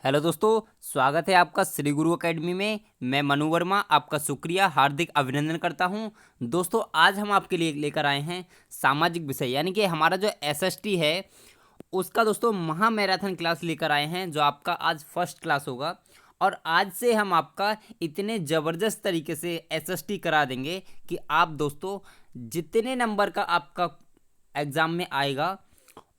Hello दोस्तों, स्वागत है आपका श्री गुरु एकेडमी में। मैं मनु वर्मा आपका शुक्रिया हार्दिक अभिनंदन करता हूं। दोस्तों, आज हम आपके लिए लेकर आए हैं सामाजिक विषय यानी कि हमारा जो एसएसटी है उसका दोस्तों महा मैराथन क्लास लेकर आए हैं, जो आपका आज फर्स्ट क्लास होगा। और आज से हम आपका इतने ज़बरदस्त तरीके से एसएसटी करा देंगे कि आप दोस्तों जितने नंबर का आपका एग्ज़ाम में आएगा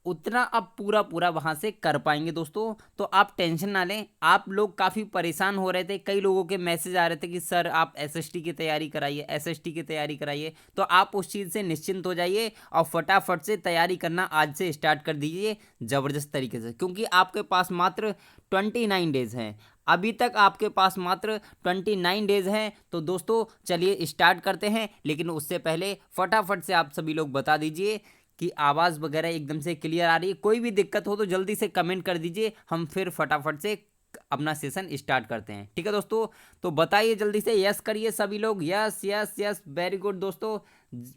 उतना आप पूरा पूरा वहाँ से कर पाएंगे दोस्तों। तो आप टेंशन ना लें। आप लोग काफ़ी परेशान हो रहे थे, कई लोगों के मैसेज आ रहे थे कि सर आप एसएसटी की तैयारी कराइए, एसएसटी की तैयारी कराइए। तो आप उस चीज़ से निश्चिंत हो जाइए और फटाफट से तैयारी करना आज से स्टार्ट कर दीजिए ज़बरदस्त तरीके से, क्योंकि आपके पास मात्र 29 डेज़ हैं। अभी तक आपके पास मात्र 29 डेज़ हैं। तो दोस्तों चलिए स्टार्ट करते हैं, लेकिन उससे पहले फटाफट से आप सभी लोग बता दीजिए कि आवाज़ वगैरह एकदम से क्लियर आ रही है। कोई भी दिक्कत हो तो जल्दी से कमेंट कर दीजिए, हम फिर फटाफट से अपना सेशन स्टार्ट करते हैं। ठीक है दोस्तों, तो बताइए जल्दी से, यस करिए सभी लोग, yes yes yes, very good दोस्तों,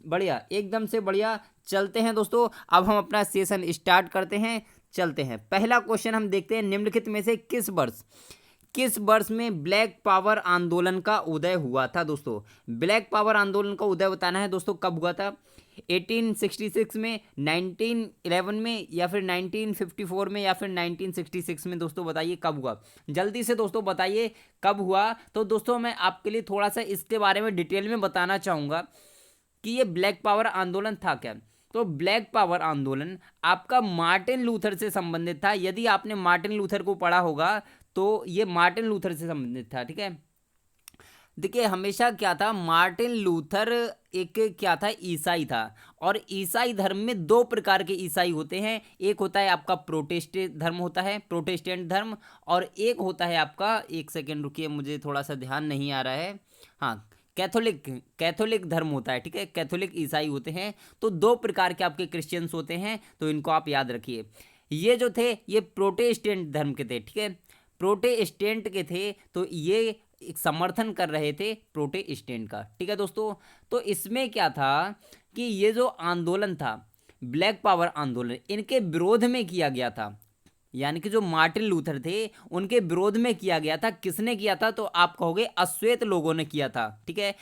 बढ़िया, एकदम से बढ़िया। चलते हैं दोस्तों, अब हम अपना सेशन स्टार्ट करते हैं। चलते हैं, पहला क्वेश्चन हम देखते हैं, निम्नलिखित में से किस वर्ष में ब्लैक पावर आंदोलन का उदय हुआ था। दोस्तों ब्लैक पावर आंदोलन का उदय बताना है दोस्तों, कब हुआ था? 1866 में, 1911 में, या फिर 1954 में, या फिर 1966 में। दोस्तों बताइए कब हुआ, जल्दी से दोस्तों बताइए कब हुआ। तो दोस्तों मैं आपके लिए थोड़ा सा इसके बारे में डिटेल में बताना चाहूँगा कि ये ब्लैक पावर आंदोलन था क्या। तो ब्लैक पावर आंदोलन आपका मार्टिन लूथर से संबंधित था। यदि आपने मार्टिन लूथर को पढ़ा होगा तो ये मार्टिन लूथर से संबंधित था। ठीक है, देखिए हमेशा क्या था, मार्टिन लूथर एक क्या था, ईसाई था। और ईसाई धर्म में दो प्रकार के ईसाई होते हैं, एक होता है आपका प्रोटेस्टेंट धर्म होता है, प्रोटेस्टेंट धर्म, और एक होता है आपका, एक सेकेंड रुकिए मुझे थोड़ा सा ध्यान नहीं आ रहा है, हाँ, कैथोलिक धर्म होता है। ठीक है, कैथोलिक ईसाई होते हैं। तो दो प्रकार के आपके क्रिश्चियंस होते हैं, तो इनको आप याद रखिए। ये जो थे ये प्रोटेस्टेंट धर्म के थे। ठीक है, प्रोटेस्टेंट के थे, तो ये एक समर्थन कर रहे थे प्रोटेस्टेंट का। ठीक है दोस्तों, तो इसमें क्या था कि ये जो आंदोलन था ब्लैक पावर आंदोलन, इनके विरोध में किया गया था। यानी कि जो मार्टिन लूथर थे उनके विरोध में किया गया था। किसने किया था? तो आप कहोगे अश्वेत लोगों ने किया था। ठीक है,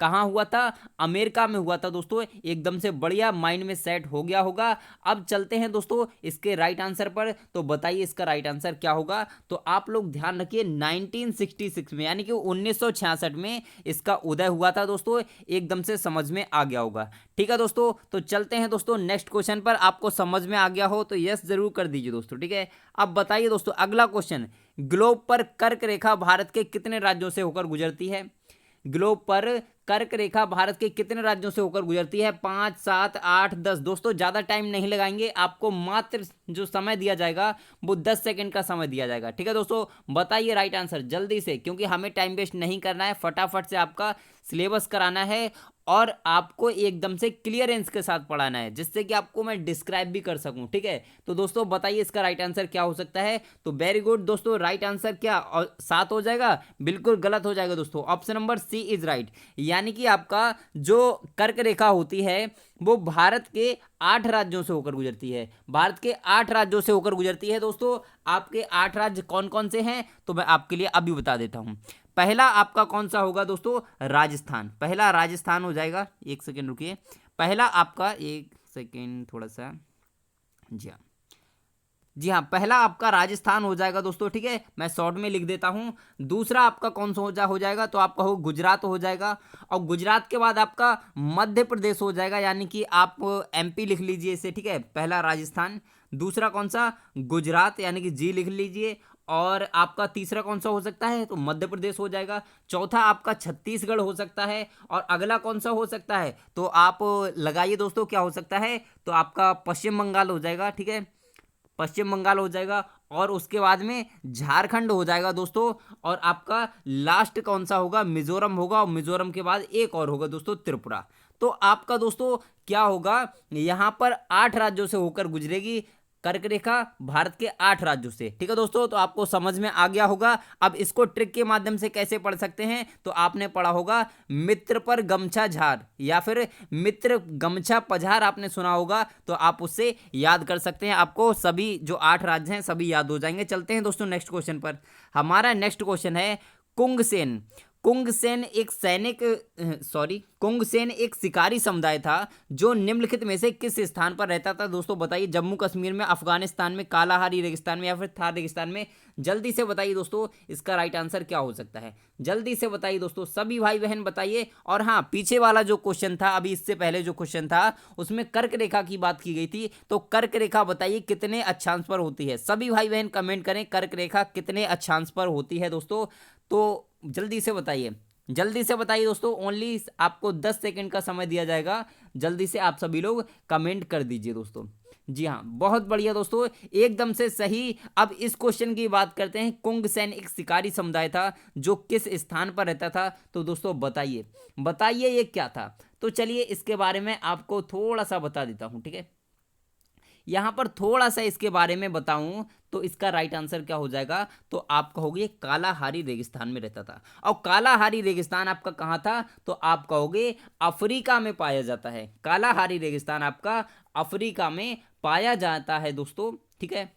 कहाँ हुआ था? अमेरिका में हुआ था दोस्तों। एकदम से बढ़िया, माइंड में सेट हो गया होगा। अब चलते हैं दोस्तों इसके राइट आंसर पर। तो बताइए इसका राइट आंसर क्या होगा। तो आप लोग ध्यान रखिए, 1966 में यानी कि 1966 में इसका उदय हुआ था दोस्तों। एकदम से समझ में आ गया होगा। ठीक है दोस्तों, तो चलते हैं दोस्तों नेक्स्ट क्वेश्चन पर। आपको समझ में आ गया हो तो यस जरूर कर दीजिए दोस्तों। ठीक है, अब बताइए दोस्तों अगला क्वेश्चन, ग्लोब पर कर्क रेखा भारत के कितने राज्यों से होकर गुजरती है? ग्लोब पर कर्क रेखा भारत के कितने राज्यों से होकर गुजरती है? 5, 7, 8, 10। दोस्तों ज़्यादा टाइम नहीं लगाएंगे, आपको मात्र जो समय दिया जाएगा वो 10 सेकंड का समय दिया जाएगा। ठीक है दोस्तों, बताइए राइट आंसर जल्दी से, क्योंकि हमें टाइम वेस्ट नहीं करना है, फटाफट से आपका सिलेबस कराना है और आपको एकदम से क्लियरेंस के साथ पढ़ाना है, जिससे कि आपको मैं डिस्क्राइब भी कर सकूं। ठीक है, तो दोस्तों बताइए इसका राइट आंसर क्या हो सकता है। तो वेरी गुड दोस्तों, राइट आंसर क्या 7 हो जाएगा? बिल्कुल गलत हो जाएगा दोस्तों, option number C is right. यानी कि आपका जो कर्क रेखा होती है वो भारत के 8 राज्यों से होकर गुजरती है। भारत के 8 राज्यों से होकर गुजरती है दोस्तों। आपके 8 राज्य कौन कौन से हैं तो मैं आपके लिए अभी बता देता हूं। पहला आपका कौन सा होगा दोस्तों? राजस्थान। पहला राजस्थान हो जाएगा। एक सेकेंड रुकिए, पहला आपका, एक सेकेंड थोड़ा सा, जी हाँ, जी हाँ, पहला आपका राजस्थान हो जाएगा दोस्तों। ठीक है, मैं शॉर्ट में लिख देता हूँ। दूसरा आपका कौन सा हो जाएगा? तो आपका हो गुजरात हो जाएगा। और गुजरात के बाद आपका मध्य प्रदेश हो जाएगा, यानी कि आप एमपी लिख लीजिए इसे। ठीक है, पहला राजस्थान, दूसरा कौन सा? गुजरात, यानी कि जी लिख लीजिए। और आपका तीसरा कौन सा हो सकता है? तो मध्य प्रदेश हो जाएगा। चौथा आपका छत्तीसगढ़ हो सकता है। और अगला कौन सा हो सकता है? तो आप लगाइए दोस्तों, क्या हो सकता है? तो आपका पश्चिम बंगाल हो जाएगा। ठीक है, पश्चिम बंगाल हो जाएगा। और उसके बाद में झारखंड हो जाएगा दोस्तों। और आपका लास्ट कौन सा होगा? मिजोरम होगा। और मिजोरम के बाद एक और होगा दोस्तों, त्रिपुरा। तो आपका दोस्तों क्या होगा, यहां पर 8 राज्यों से होकर गुजरेगी कर्क रेखा भारत के 8 राज्यों से। ठीक है दोस्तों, तो आपको समझ में आ गया होगा। अब इसको ट्रिक के माध्यम से कैसे पढ़ सकते हैं, तो आपने पढ़ा होगा मित्र पर गमछा झार, या फिर मित्र गमछा पझार आपने सुना होगा, तो आप उससे याद कर सकते हैं। आपको सभी जो 8 राज्य हैं सभी याद हो जाएंगे। चलते हैं दोस्तों नेक्स्ट क्वेश्चन पर। हमारा नेक्स्ट क्वेश्चन है कुंगसेन। कुंगसेन एक कुंगसेन एक शिकारी समुदाय था जो निम्नलिखित में से किस स्थान पर रहता था। दोस्तों बताइए, जम्मू कश्मीर में, अफगानिस्तान में, कालाहारी रेगिस्तान में, या फिर थार रेगिस्तान में। जल्दी से बताइए दोस्तों, इसका राइट आंसर क्या हो सकता है। जल्दी से बताइए दोस्तों, सभी भाई बहन बताइए। और हाँ, पीछे वाला जो क्वेश्चन था, अभी इससे पहले जो क्वेश्चन था उसमें कर्क रेखा की बात की गई थी, तो कर्क रेखा बताइए कितने अक्षांश पर होती है। सभी भाई बहन कमेंट करें, कर्क रेखा कितने अक्षांश पर होती है दोस्तों। तो जल्दी से बताइए, जल्दी से बताइए दोस्तों। ओनली आपको 10 सेकंड का समय दिया जाएगा। जल्दी से आप सभी लोग कमेंट कर दीजिए दोस्तों। जी हाँ, बहुत बढ़िया दोस्तों, एकदम से सही। अब इस क्वेश्चन की बात करते हैं। कुंगसेन एक शिकारी समुदाय था जो किस स्थान पर रहता था, तो दोस्तों बताइए, बताइए ये क्या था। तो चलिए इसके बारे में आपको थोड़ा सा बता देता हूँ। ठीक है, यहां पर थोड़ा सा इसके बारे में बताऊं तो इसका राइट आंसर क्या हो जाएगा, तो आप कहोगे कालाहारी रेगिस्तान में रहता था। और कालाहारी रेगिस्तान आपका कहां था, तो आप कहोगे अफ्रीका में पाया जाता है। कालाहारी रेगिस्तान आपका अफ्रीका में पाया जाता है दोस्तों। ठीक है,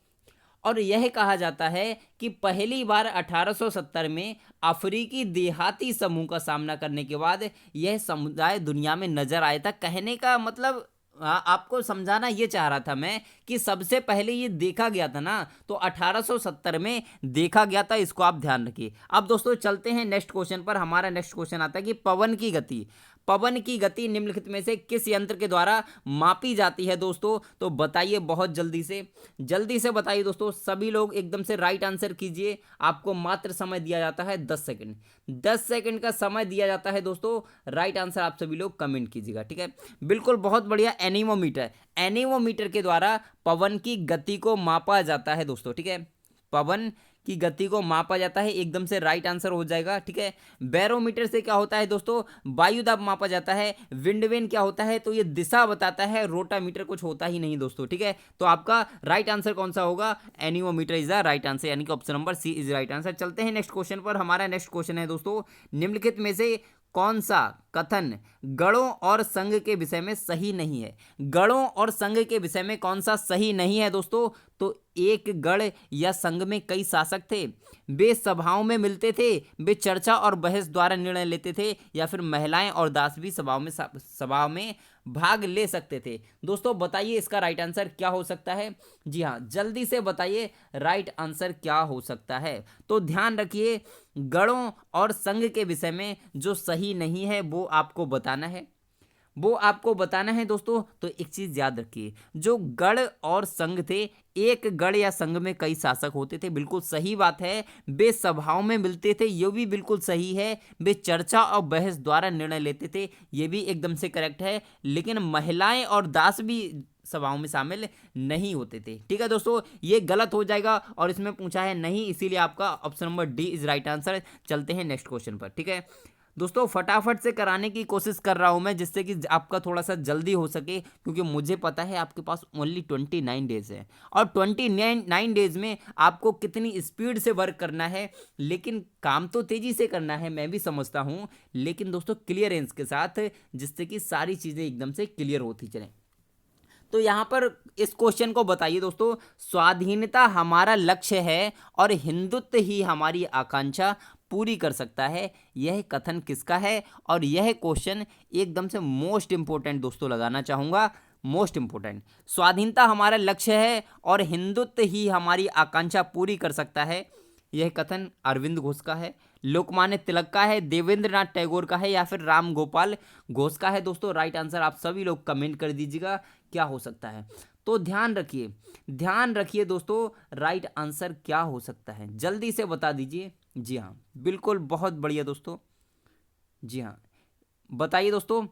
और यह कहा जाता है कि पहली बार 1870 में अफ्रीकी देहाती समूह का सामना करने के बाद यह समुदाय दुनिया में नजर आया था। कहने का मतलब, आपको समझाना ये चाह रहा था मैं कि सबसे पहले ये देखा गया था ना, तो 1870 में देखा गया था। इसको आप ध्यान रखिए। अब दोस्तों चलते हैं नेक्स्ट क्वेश्चन पर। हमारा नेक्स्ट क्वेश्चन आता है कि पवन की गति, पवन की गति निम्नलिखित में से किस यंत्र के द्वारा मापी जाती है दोस्तों। तो बताइए बहुत जल्दी से, जल्दी से बताइए दोस्तों। सभी लोग एकदम से राइट आंसर कीजिए। आपको मात्र समय दिया जाता है 10 सेकंड, 10 सेकंड का समय दिया जाता है दोस्तों। राइट आंसर आप सभी लोग कमेंट कीजिएगा। ठीक है, बिल्कुल, बहुत बढ़िया। एनीमोमीटर, एनीमोमीटर के द्वारा पवन की गति को मापा जाता है दोस्तों। ठीक है, पवन की गति को मापा जाता है, एकदम से राइट आंसर हो जाएगा। ठीक है, बैरोमीटर से क्या होता है दोस्तों, वायु दाब मापा जाता है। विंडवेन क्या होता है, तो ये दिशा बताता है। रोटामीटर कुछ होता ही नहीं दोस्तों। ठीक है, तो आपका राइट आंसर कौन सा होगा, anemometer is the right answer, यानी कि option number C is right answer. चलते हैं नेक्स्ट क्वेश्चन पर। हमारा नेक्स्ट क्वेश्चन है दोस्तों, निम्नलिखित में से कौन सा कथन गणों और संघ के विषय में सही नहीं है। गणों और संघ के विषय में कौन सा सही नहीं है दोस्तों, तो एक गण या संघ में कई शासक थे, वे सभाओं में मिलते थे, वे चर्चा और बहस द्वारा निर्णय लेते थे, या फिर महिलाएं और दास भी सभाओं में भाग ले सकते थे। दोस्तों बताइए इसका राइट आंसर क्या हो सकता है। जी हाँ, जल्दी से बताइए राइट आंसर क्या हो सकता है। तो ध्यान रखिए, गणों और संघ के विषय में जो सही नहीं है वो आपको बताना है, वो आपको बताना है दोस्तों। तो एक चीज याद रखिए, जो गण और संघ थे, एक गण या संघ में कई शासक होते थे, बिल्कुल सही बात है। वे सभाओं में मिलते थे, ये भी बिल्कुल सही है। वे चर्चा और बहस द्वारा निर्णय लेते थे, ये भी एकदम से करेक्ट है। लेकिन महिलाएं और दास भी सभाओं में शामिल नहीं होते थे। ठीक है दोस्तों, ये गलत हो जाएगा और इसमें पूछा है नहीं, इसीलिए आपका option number D is right answer. चलते हैं नेक्स्ट क्वेश्चन पर। ठीक है दोस्तों, फटाफट से कराने की कोशिश कर रहा हूं मैं, जिससे कि आपका थोड़ा सा जल्दी हो सके, क्योंकि मुझे पता है आपके पास ओनली 29 डेज है, और 29 डेज में आपको कितनी स्पीड से वर्क करना है। लेकिन काम तो तेजी से करना है, मैं भी समझता हूं, लेकिन दोस्तों क्लियरेंस के साथ, जिससे कि सारी चीज़ें एकदम से क्लियर होती चलें। तो यहाँ पर इस क्वेश्चन को बताइए दोस्तों, स्वाधीनता हमारा लक्ष्य है और हिंदुत्व ही हमारी आकांक्षा पूरी कर सकता है, यह कथन किसका है। और यह क्वेश्चन एकदम से मोस्ट इंपोर्टेंट दोस्तों लगाना चाहूँगा, मोस्ट इंपोर्टेंट। स्वाधीनता हमारा लक्ष्य है और हिंदुत्व ही हमारी आकांक्षा पूरी कर सकता है, यह कथन अरविंद घोष का है, लोकमान्य तिलक का है, देवेंद्रनाथ टैगोर का है, या फिर राम गोपाल घोष का है। दोस्तों राइट आंसर आप सभी लोग कमेंट कर दीजिएगा क्या हो सकता है। तो ध्यान रखिए, ध्यान रखिए दोस्तों, राइट आंसर क्या हो सकता है, जल्दी से बता दीजिए। जी हाँ, बिल्कुल, बहुत बढ़िया दोस्तों। जी हाँ, बताइए दोस्तों,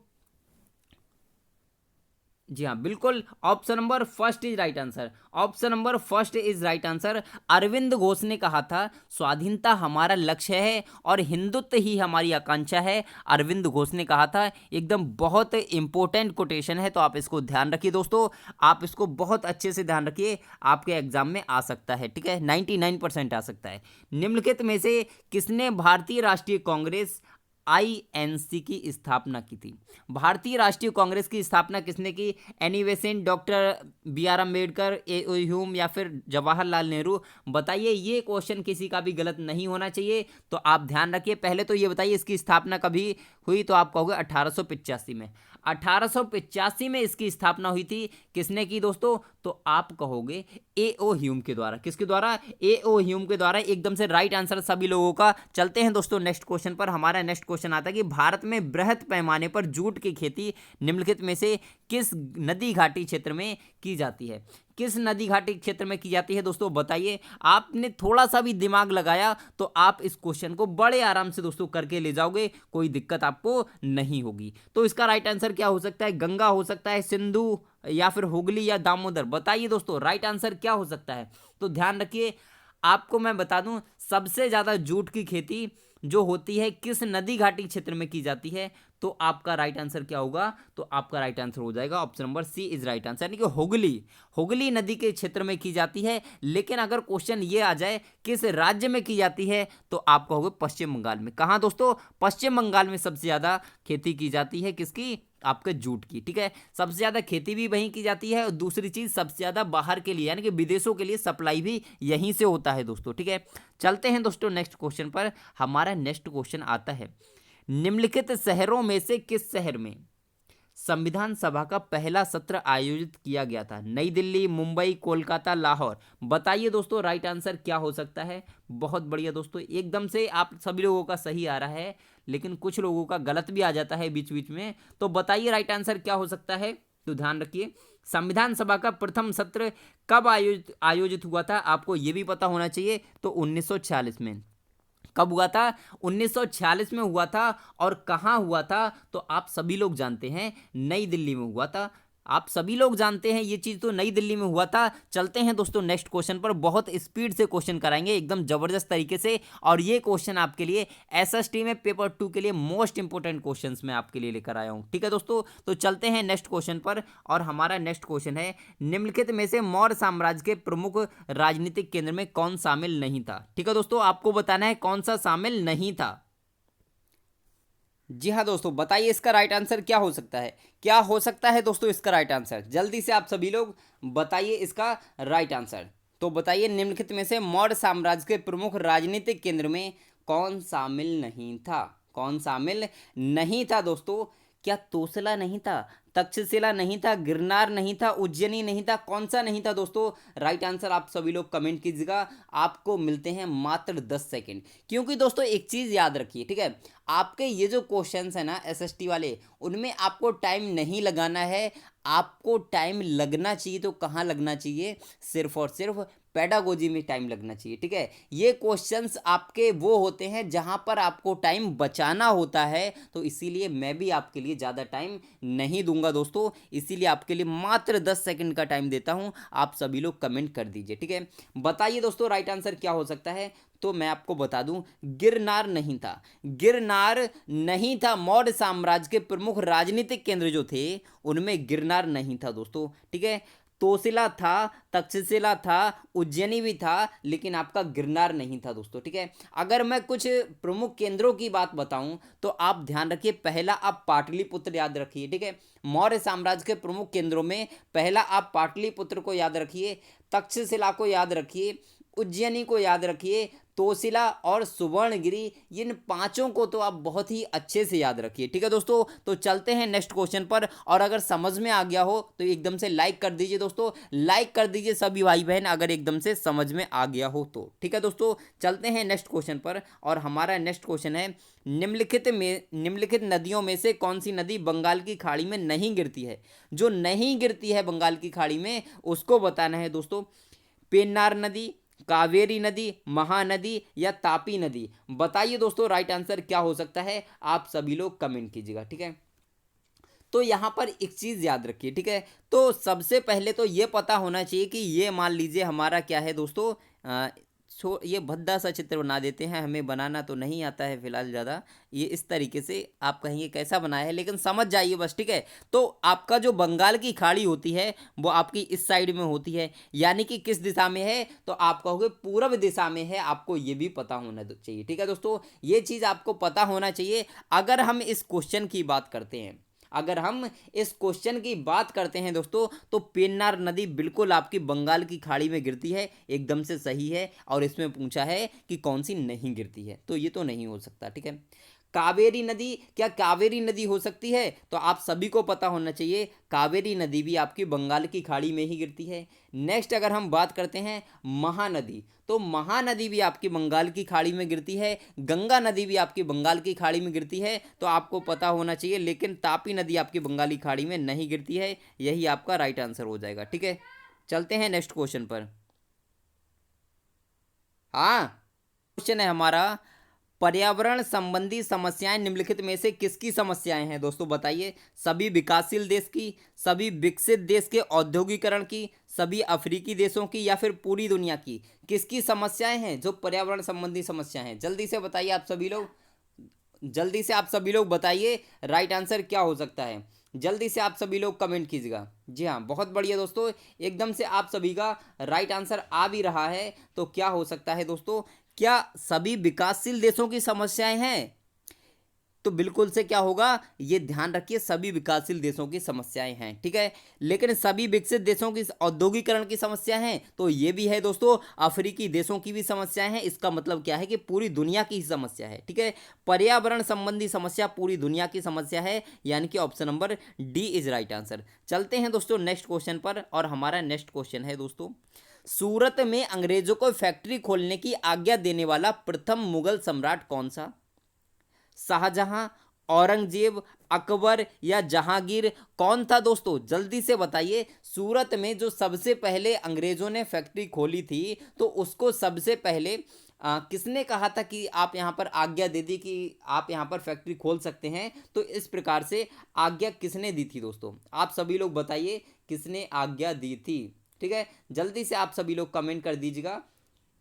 जी हाँ, बिल्कुल, option number first is right answer. Option number first is right answer. Arvind Ghosh ने कहा था स्वाधीनता हमारा लक्ष्य है और हिंदुत्व ही हमारी आकांक्षा है। अरविंद घोष ने कहा था, एकदम बहुत इंपॉर्टेंट कोटेशन है, तो आप इसको ध्यान रखिए दोस्तों। आप इसको बहुत अच्छे से ध्यान रखिए, आपके एग्जाम में आ सकता है, ठीक है, 99% आ सकता है। निम्नलिखित में से किसने भारतीय राष्ट्रीय कांग्रेस आईएनसी की स्थापना की थी? भारतीय राष्ट्रीय कांग्रेस की स्थापना किसने की? Annie Besant, doctor B R Ambedkar, A O Hume या फिर जवाहरलाल नेहरू? बताइए, ये क्वेश्चन किसी का भी गलत नहीं होना चाहिए, तो आप ध्यान रखिए। पहले तो ये बताइए इसकी स्थापना कभी हुई, तो आप कहोगे 1885 में। 1885 में इसकी स्थापना हुई थी। किसने की दोस्तों? तो आप कहोगे ए ओ ह्यूम के द्वारा। किसके द्वारा? ए ओ ह्यूम के द्वारा। एकदम से राइट आंसर सभी लोगों का। चलते हैं दोस्तों नेक्स्ट क्वेश्चन पर। हमारा नेक्स्ट क्वेश्चन आता है कि भारत में बृहद पैमाने पर जूट की खेती निम्नलिखित में से किस नदी घाटी क्षेत्र में की जाती है? किस नदी घाटी क्षेत्र में की जाती है दोस्तों? बताइए। आपने थोड़ा सा भी दिमाग लगाया तो आप इस क्वेश्चन को बड़े आराम से दोस्तों करके ले जाओगे, कोई दिक्कत आपको नहीं होगी। तो इसका राइट आंसर क्या हो सकता है? गंगा हो सकता है, सिंधु या फिर हुगली या दामोदर? बताइए दोस्तों, राइट आंसर क्या हो सकता है? तो ध्यान रखिए, आपको मैं बता दूं, सबसे ज्यादा जूट की खेती जो होती है किस नदी घाटी क्षेत्र में की जाती है? तो आपका राइट आंसर क्या होगा? तो आपका राइट आंसर हो जाएगा option number C is right answer, यानी कि हुगली। हुगली नदी के क्षेत्र में की जाती है। लेकिन अगर क्वेश्चन ये आ जाए किस राज्य में की जाती है, तो आप कहोगे पश्चिम बंगाल में। कहां दोस्तों? पश्चिम बंगाल में सबसे ज्यादा खेती की जाती है। किसकी? आपके जूट की, ठीक है। सबसे ज्यादा खेती भी वहीं की जाती है और दूसरी चीज सबसे ज्यादा बाहर के लिए यानी कि विदेशों के लिए सप्लाई भी यहीं से होता है दोस्तों, ठीक है। चलते हैं दोस्तों नेक्स्ट क्वेश्चन पर। हमारा नेक्स्ट क्वेश्चन आता है, निम्नलिखित शहरों में से किस शहर में संविधान सभा का पहला सत्र आयोजित किया गया था? नई दिल्ली, मुंबई, कोलकाता, लाहौर? बताइए दोस्तों, राइट आंसर क्या हो सकता है? बहुत बढ़िया दोस्तों, एकदम से आप सभी लोगों का सही आ रहा है, लेकिन कुछ लोगों का गलत भी आ जाता है बीच बीच में। तो बताइए राइट आंसर क्या हो सकता है? तो ध्यान रखिए, संविधान सभा का प्रथम सत्र कब आयोजित हुआ था? आपको यह भी पता होना चाहिए। तो 1946 में। कब हुआ था? 1946 में हुआ था। और कहां हुआ था? तो आप सभी लोग जानते हैं, नई दिल्ली में हुआ था। आप सभी लोग जानते हैं ये चीज, तो नई दिल्ली में हुआ था। चलते हैं दोस्तों नेक्स्ट क्वेश्चन पर। बहुत स्पीड से क्वेश्चन कराएंगे, एकदम जबरदस्त तरीके से। और ये क्वेश्चन आपके लिए एसएसटी में पेपर 2 के लिए मोस्ट इंपोर्टेंट क्वेश्चंस मैं आपके लिए लेकर आया हूं, ठीक है दोस्तों। तो चलते हैं नेक्स्ट क्वेश्चन पर। और हमारा नेक्स्ट क्वेश्चन है, निम्नलिखित में से मौर्य साम्राज्य के प्रमुख राजनीतिक केंद्र में कौन शामिल नहीं था? ठीक है दोस्तों, आपको बताना है कौन सा शामिल नहीं था। जी हाँ दोस्तों, बताइए इसका राइट आंसर क्या हो सकता है? क्या हो सकता है दोस्तों इसका राइट आंसर? जल्दी से आप सभी लोग बताइए इसका राइट आंसर। तो बताइए, निम्नलिखित में से मौर्य साम्राज्य के प्रमुख राजनीतिक केंद्र में कौन शामिल नहीं था? कौन शामिल नहीं था दोस्तों? क्या तोसला नहीं था, तक्षशिला नहीं था, गिरनार नहीं था, उज्जैनी नहीं था? कौन सा नहीं था दोस्तों? राइट आंसर आप सभी लोग कमेंट कीजिएगा। आपको मिलते हैं मात्र 10 सेकंड, क्योंकि दोस्तों एक चीज याद रखिए, ठीक है। आपके ये जो क्वेश्चंस है ना एसएसटी वाले, उनमें आपको टाइम नहीं लगाना है। आपको टाइम लगना चाहिए तो कहाँ लगना चाहिए? सिर्फ और सिर्फ पेडागोजी में टाइम लगना चाहिए, ठीक है। ये क्वेश्चंस आपके वो होते हैं जहां पर आपको टाइम बचाना होता है, तो इसीलिए मैं भी आपके लिए ज़्यादा टाइम नहीं दूंगा दोस्तों। इसीलिए आपके लिए मात्र 10 सेकंड का टाइम देता हूं। आप सभी लोग कमेंट कर दीजिए, ठीक है। बताइए दोस्तों राइट आंसर क्या हो सकता है? तो मैं आपको बता दूं, गिरनार नहीं था। गिरनार नहीं था। मौर्य साम्राज्य के प्रमुख राजनीतिक केंद्र जो थे उनमें गिरनार नहीं था दोस्तों, ठीक है। तोशिला था, तक्षशिला था, उज्जैनी भी था, लेकिन आपका गिरनार नहीं था दोस्तों, ठीक है। अगर मैं कुछ प्रमुख केंद्रों की बात बताऊं तो आप ध्यान रखिए, पहला आप पाटलिपुत्र याद रखिए, ठीक है। मौर्य साम्राज्य के प्रमुख केंद्रों में पहला आप पाटलिपुत्र को याद रखिए, तक्षशिला को याद रखिए, उज्जैनी को याद रखिए, तोशिला और सुवर्णगिरी, इन पांचों को तो आप बहुत ही अच्छे से याद रखिए, ठीक है दोस्तों। तो चलते हैं नेक्स्ट क्वेश्चन पर। और अगर समझ में आ गया हो तो एकदम से लाइक कर दीजिए दोस्तों, लाइक कर दीजिए सभी भाई बहन, अगर एकदम से समझ में आ गया हो तो, ठीक है दोस्तों। चलते हैं नेक्स्ट क्वेश्चन पर। और हमारा नेक्स्ट क्वेश्चन है, निम्नलिखित नदियों में से कौन सी नदी बंगाल की खाड़ी में नहीं गिरती है? जो नहीं गिरती है बंगाल की खाड़ी में, उसको बताना है दोस्तों। पेन्नार नदी, कावेरी नदी, महानदी या तापी नदी? बताइए दोस्तों राइट आंसर क्या हो सकता है? आप सभी लोग कमेंट कीजिएगा, ठीक है। तो यहाँ पर एक चीज़ याद रखिए, ठीक है। तो सबसे पहले तो ये पता होना चाहिए कि ये मान लीजिए हमारा क्या है दोस्तों, ये भद्दा सा चित्र बना देते हैं, हमें बनाना तो नहीं आता है फिलहाल ज़्यादा। ये इस तरीके से आप कहेंगे कैसा बनाया है, लेकिन समझ जाइए बस, ठीक है। तो आपका जो बंगाल की खाड़ी होती है वो आपकी इस साइड में होती है, यानी कि किस दिशा में है, तो आप कहोगे पूर्व दिशा में है। आपको ये भी पता होना चाहिए, ठीक है दोस्तों। ये चीज़ आपको पता होना चाहिए। अगर हम इस क्वेश्चन की बात करते हैं, अगर हम इस क्वेश्चन की बात करते हैं दोस्तों, तो पेन्नार नदी बिल्कुल आपकी बंगाल की खाड़ी में गिरती है, एकदम से सही है। और इसमें पूछा है कि कौन सी नहीं गिरती है, तो ये तो नहीं हो सकता, ठीक है। कावेरी नदी, क्या कावेरी नदी हो सकती है, तो आप सभी को पता होना चाहिए कावेरी नदी भी आपकी बंगाल की खाड़ी में ही गिरती है। नेक्स्ट अगर हम बात करते हैं महानदी, तो महानदी भी आपकी बंगाल की खाड़ी में गिरती है। गंगा नदी भी आपकी बंगाल की खाड़ी में गिरती है, तो आपको पता होना चाहिए। लेकिन तापी नदी आपकी बंगाली खाड़ी में नहीं गिरती है, यही आपका राइट आंसर हो जाएगा, ठीक है। चलते हैं नेक्स्ट क्वेश्चन पर। हाँ, क्वेश्चन है हमारा, पर्यावरण संबंधी समस्याएं निम्नलिखित में से किसकी समस्याएं हैं दोस्तों, बताइए। सभी विकासशील देश की, सभी विकसित देश के औद्योगिकरण की, सभी अफ्रीकी देशों की, या फिर पूरी दुनिया की। किसकी समस्याएं हैं जो पर्यावरण संबंधी समस्याएं हैं, जल्दी से बताइए आप सभी लोग, जल्दी से आप सभी लोग बताइए राइट आंसर क्या हो सकता है। जल्दी से आप सभी लोग कमेंट कीजिएगा। जी हाँ, बहुत बढ़िया दोस्तों, एकदम से आप सभी का राइट आंसर आ भी रहा है। तो क्या हो सकता है दोस्तों, क्या सभी विकासशील देशों की समस्याएं हैं, तो बिल्कुल से क्या होगा, ये ध्यान रखिए, सभी विकासशील देशों की समस्याएं हैं, ठीक है। लेकिन सभी विकसित देशों की औद्योगिकरण की समस्या है, तो ये भी है दोस्तों, अफ्रीकी देशों की भी समस्याएं हैं। इसका मतलब क्या है कि पूरी दुनिया की ही समस्या है, ठीक है। पर्यावरण संबंधी समस्या पूरी दुनिया की समस्या है, यानी कि option number D is right answer. चलते हैं दोस्तों नेक्स्ट क्वेश्चन पर, और हमारा नेक्स्ट क्वेश्चन है दोस्तों, सूरत में अंग्रेजों को फैक्ट्री खोलने की आज्ञा देने वाला प्रथम मुगल सम्राट कौन सा? शाहजहां, औरंगजेब, अकबर या जहांगीर, कौन था दोस्तों, जल्दी से बताइए। सूरत में जो सबसे पहले अंग्रेजों ने फैक्ट्री खोली थी, तो उसको सबसे पहले किसने कहा था कि आप यहाँ पर आज्ञा दे दी कि आप यहाँ पर फैक्ट्री खोल सकते हैं, तो इस प्रकार से आज्ञा किसने दी थी दोस्तों, आप सभी लोग बताइए किसने आज्ञा दी थी, ठीक है। जल्दी से आप सभी लोग कमेंट कर दीजिएगा।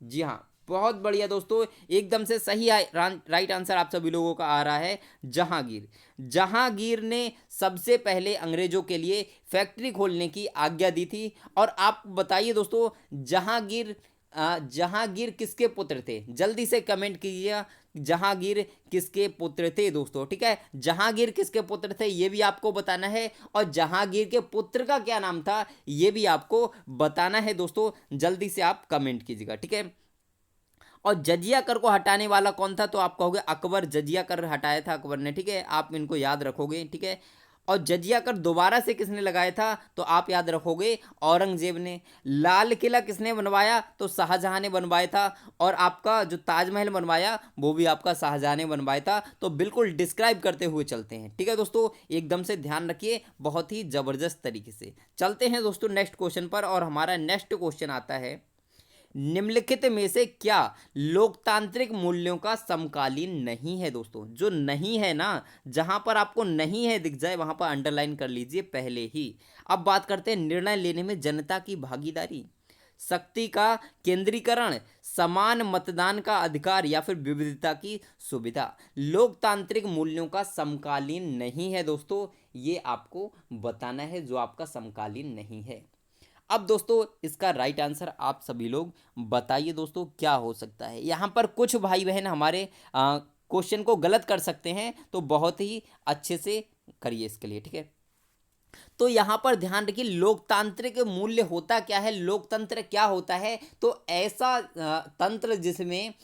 जी हाँ, बहुत बढ़िया दोस्तों, एकदम से सही राइट आंसर आप सभी लोगों का आ रहा है, जहांगीर। जहांगीर ने सबसे पहले अंग्रेजों के लिए फैक्ट्री खोलने की आज्ञा दी थी। और आप बताइए दोस्तों, जहांगीर किसके पुत्र थे, जल्दी से कमेंट कीजिएगा। जहांगीर किसके पुत्र थे दोस्तों, ठीक है। जहांगीर किसके पुत्र थे ये भी आपको बताना है, और जहांगीर के पुत्र का क्या नाम था ये भी आपको बताना है दोस्तों। जल्दी से आप कमेंट कीजिएगा, ठीक है। और जजिया कर को हटाने वाला कौन था, तो आप कहोगे अकबर, जजिया कर हटाया था अकबर ने, ठीक है। आप इनको याद रखोगे, ठीक है। और जजिया कर दोबारा से किसने लगाया था, तो आप याद रखोगे औरंगजेब ने। लाल किला किसने बनवाया, तो शाहजहां ने बनवाया था। और आपका जो ताजमहल बनवाया वो भी आपका शाहजहां ने बनवाया था। तो बिल्कुल डिस्क्राइब करते हुए चलते हैं, ठीक है दोस्तों, एकदम से ध्यान रखिए, बहुत ही जबरदस्त तरीके से। चलते हैं दोस्तों नेक्स्ट क्वेश्चन पर, और हमारा नेक्स्ट क्वेश्चन आता है, निम्नलिखित में से क्या लोकतांत्रिक मूल्यों का समकालीन नहीं है दोस्तों। जो नहीं है ना, जहां पर आपको नहीं है दिख जाए वहां पर अंडरलाइन कर लीजिए पहले ही। अब बात करते हैं निर्णय लेने में जनता की भागीदारी, शक्ति का केंद्रीकरण, समान मतदान का अधिकार, या फिर विविधता की सुविधा। लोकतांत्रिक मूल्यों का समकालीन नहीं है दोस्तों, ये आपको बताना है जो आपका समकालीन नहीं है। अब दोस्तों इसका राइट आंसर आप सभी लोग बताइए दोस्तों क्या हो सकता है। यहाँ पर कुछ भाई बहन हमारे क्वेश्चन को गलत कर सकते हैं, तो बहुत ही अच्छे से करिए इसके लिए, ठीक है। तो यहाँ पर ध्यान रखिए, लोकतांत्रिक मूल्य होता क्या है, लोकतंत्र क्या होता है, तो ऐसा तंत्र जिसमें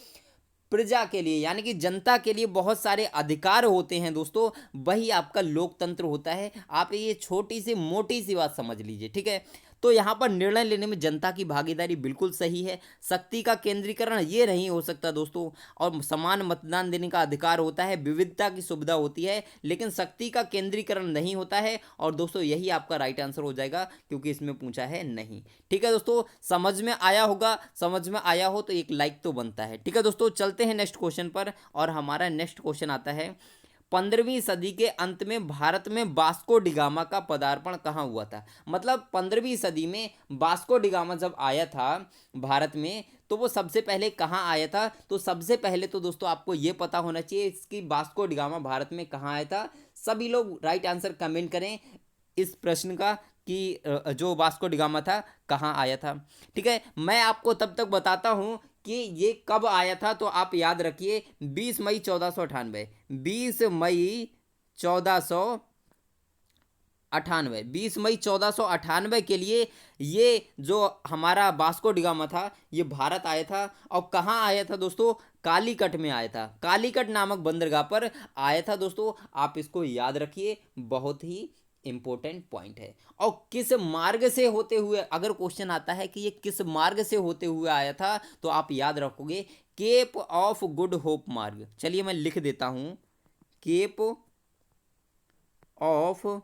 प्रजा के लिए यानी कि जनता के लिए बहुत सारे अधिकार होते हैं दोस्तों, वही आपका लोकतंत्र होता है। आप ये छोटी सी मोटी सी बात समझ लीजिए, ठीक है। तो यहाँ पर निर्णय लेने में जनता की भागीदारी बिल्कुल सही है। शक्ति का केंद्रीकरण ये नहीं हो सकता दोस्तों, और समान मतदान देने का अधिकार होता है, विविधता की सुविधा होती है, लेकिन शक्ति का केंद्रीकरण नहीं होता है। और दोस्तों यही आपका राइट आंसर हो जाएगा, क्योंकि इसमें पूछा है नहीं, ठीक है दोस्तों। समझ में आया होगा, समझ में आया हो तो एक लाइक तो बनता है, ठीक है दोस्तों। चलते हैं नेक्स्ट क्वेश्चन पर, और हमारा नेक्स्ट क्वेश्चन आता है, 15वीं सदी के अंत में भारत में वास्को डिगामा का पदार्पण कहाँ हुआ था। मतलब 15वीं सदी में वास्को डिगामा जब आया था भारत में, तो वो सबसे पहले कहाँ आया था। तो सबसे पहले तो दोस्तों आपको ये पता होना चाहिए इसकी वास्को डिगामा भारत में कहाँ आया था। सभी लोग राइट आंसर कमेंट करें इस प्रश्न का कि जो वास्को डिगामा था कहाँ आया था। ठीक है, मैं आपको तब तक बताता हूँ कि ये कब आया था। तो आप याद रखिए 20 मई 1498, 20 मई 1498, 20 मई 1498 के लिए ये जो हमारा वास्को डिगामा था ये भारत आया था। और कहाँ आया था दोस्तों, कालीकट में आया था। कालीकट नामक बंदरगाह पर आया था दोस्तों, आप इसको याद रखिए, बहुत ही इंपॉर्टेंट पॉइंट है। और किस मार्ग से होते हुए, अगर क्वेश्चन आता है कि ये किस मार्ग से होते हुए आया था, तो आप याद रखोगे केप ऑफ गुड होप मार्ग। चलिए मैं लिख देता हूं, Cape of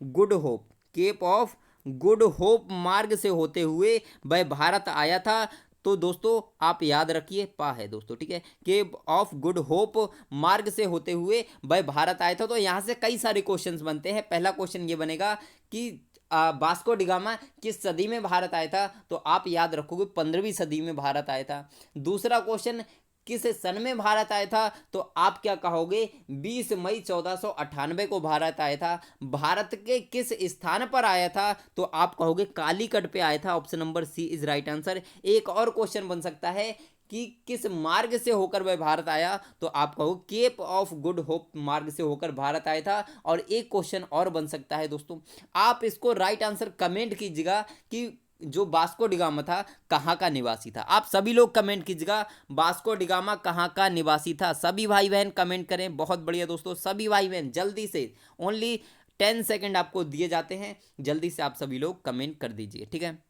Good Hope, Cape of Good Hope मार्ग से होते हुए वह भारत आया था। तो दोस्तों आप याद रखिए, पा है दोस्तों, ठीक है, केप ऑफ गुड होप मार्ग से होते हुए वह भारत आया था। तो यहाँ से कई सारे क्वेश्चंस बनते हैं। पहला क्वेश्चन ये बनेगा कि वास्को डिगामा किस सदी में भारत आया था। तो आप याद रखोगे 15वीं सदी में भारत आया था। दूसरा क्वेश्चन किस सन में भारत आया था। तो आप क्या कहोगे, 20 मई 1498 को भारत आया था। भारत के किस स्थान पर आया था। तो आप कहोगे कालीकट पे आया था। Option number C is right answer. एक और क्वेश्चन बन सकता है कि किस मार्ग से होकर वह भारत आया। तो आप कहो केप ऑफ गुड होप मार्ग से होकर भारत आया था। और एक क्वेश्चन और बन सकता है दोस्तों, आप इसको राइट आंसर कमेंट कीजिएगा कि जो वास्को डिगामा था कहाँ का निवासी था। आप सभी लोग कमेंट कीजिएगा वास्को डिगामा कहाँ का निवासी था। सभी भाई बहन कमेंट करें। बहुत बढ़िया दोस्तों, सभी भाई बहन जल्दी से, ओनली 10 सेकेंड आपको दिए जाते हैं, जल्दी से आप सभी लोग कमेंट कर दीजिए। ठीक है,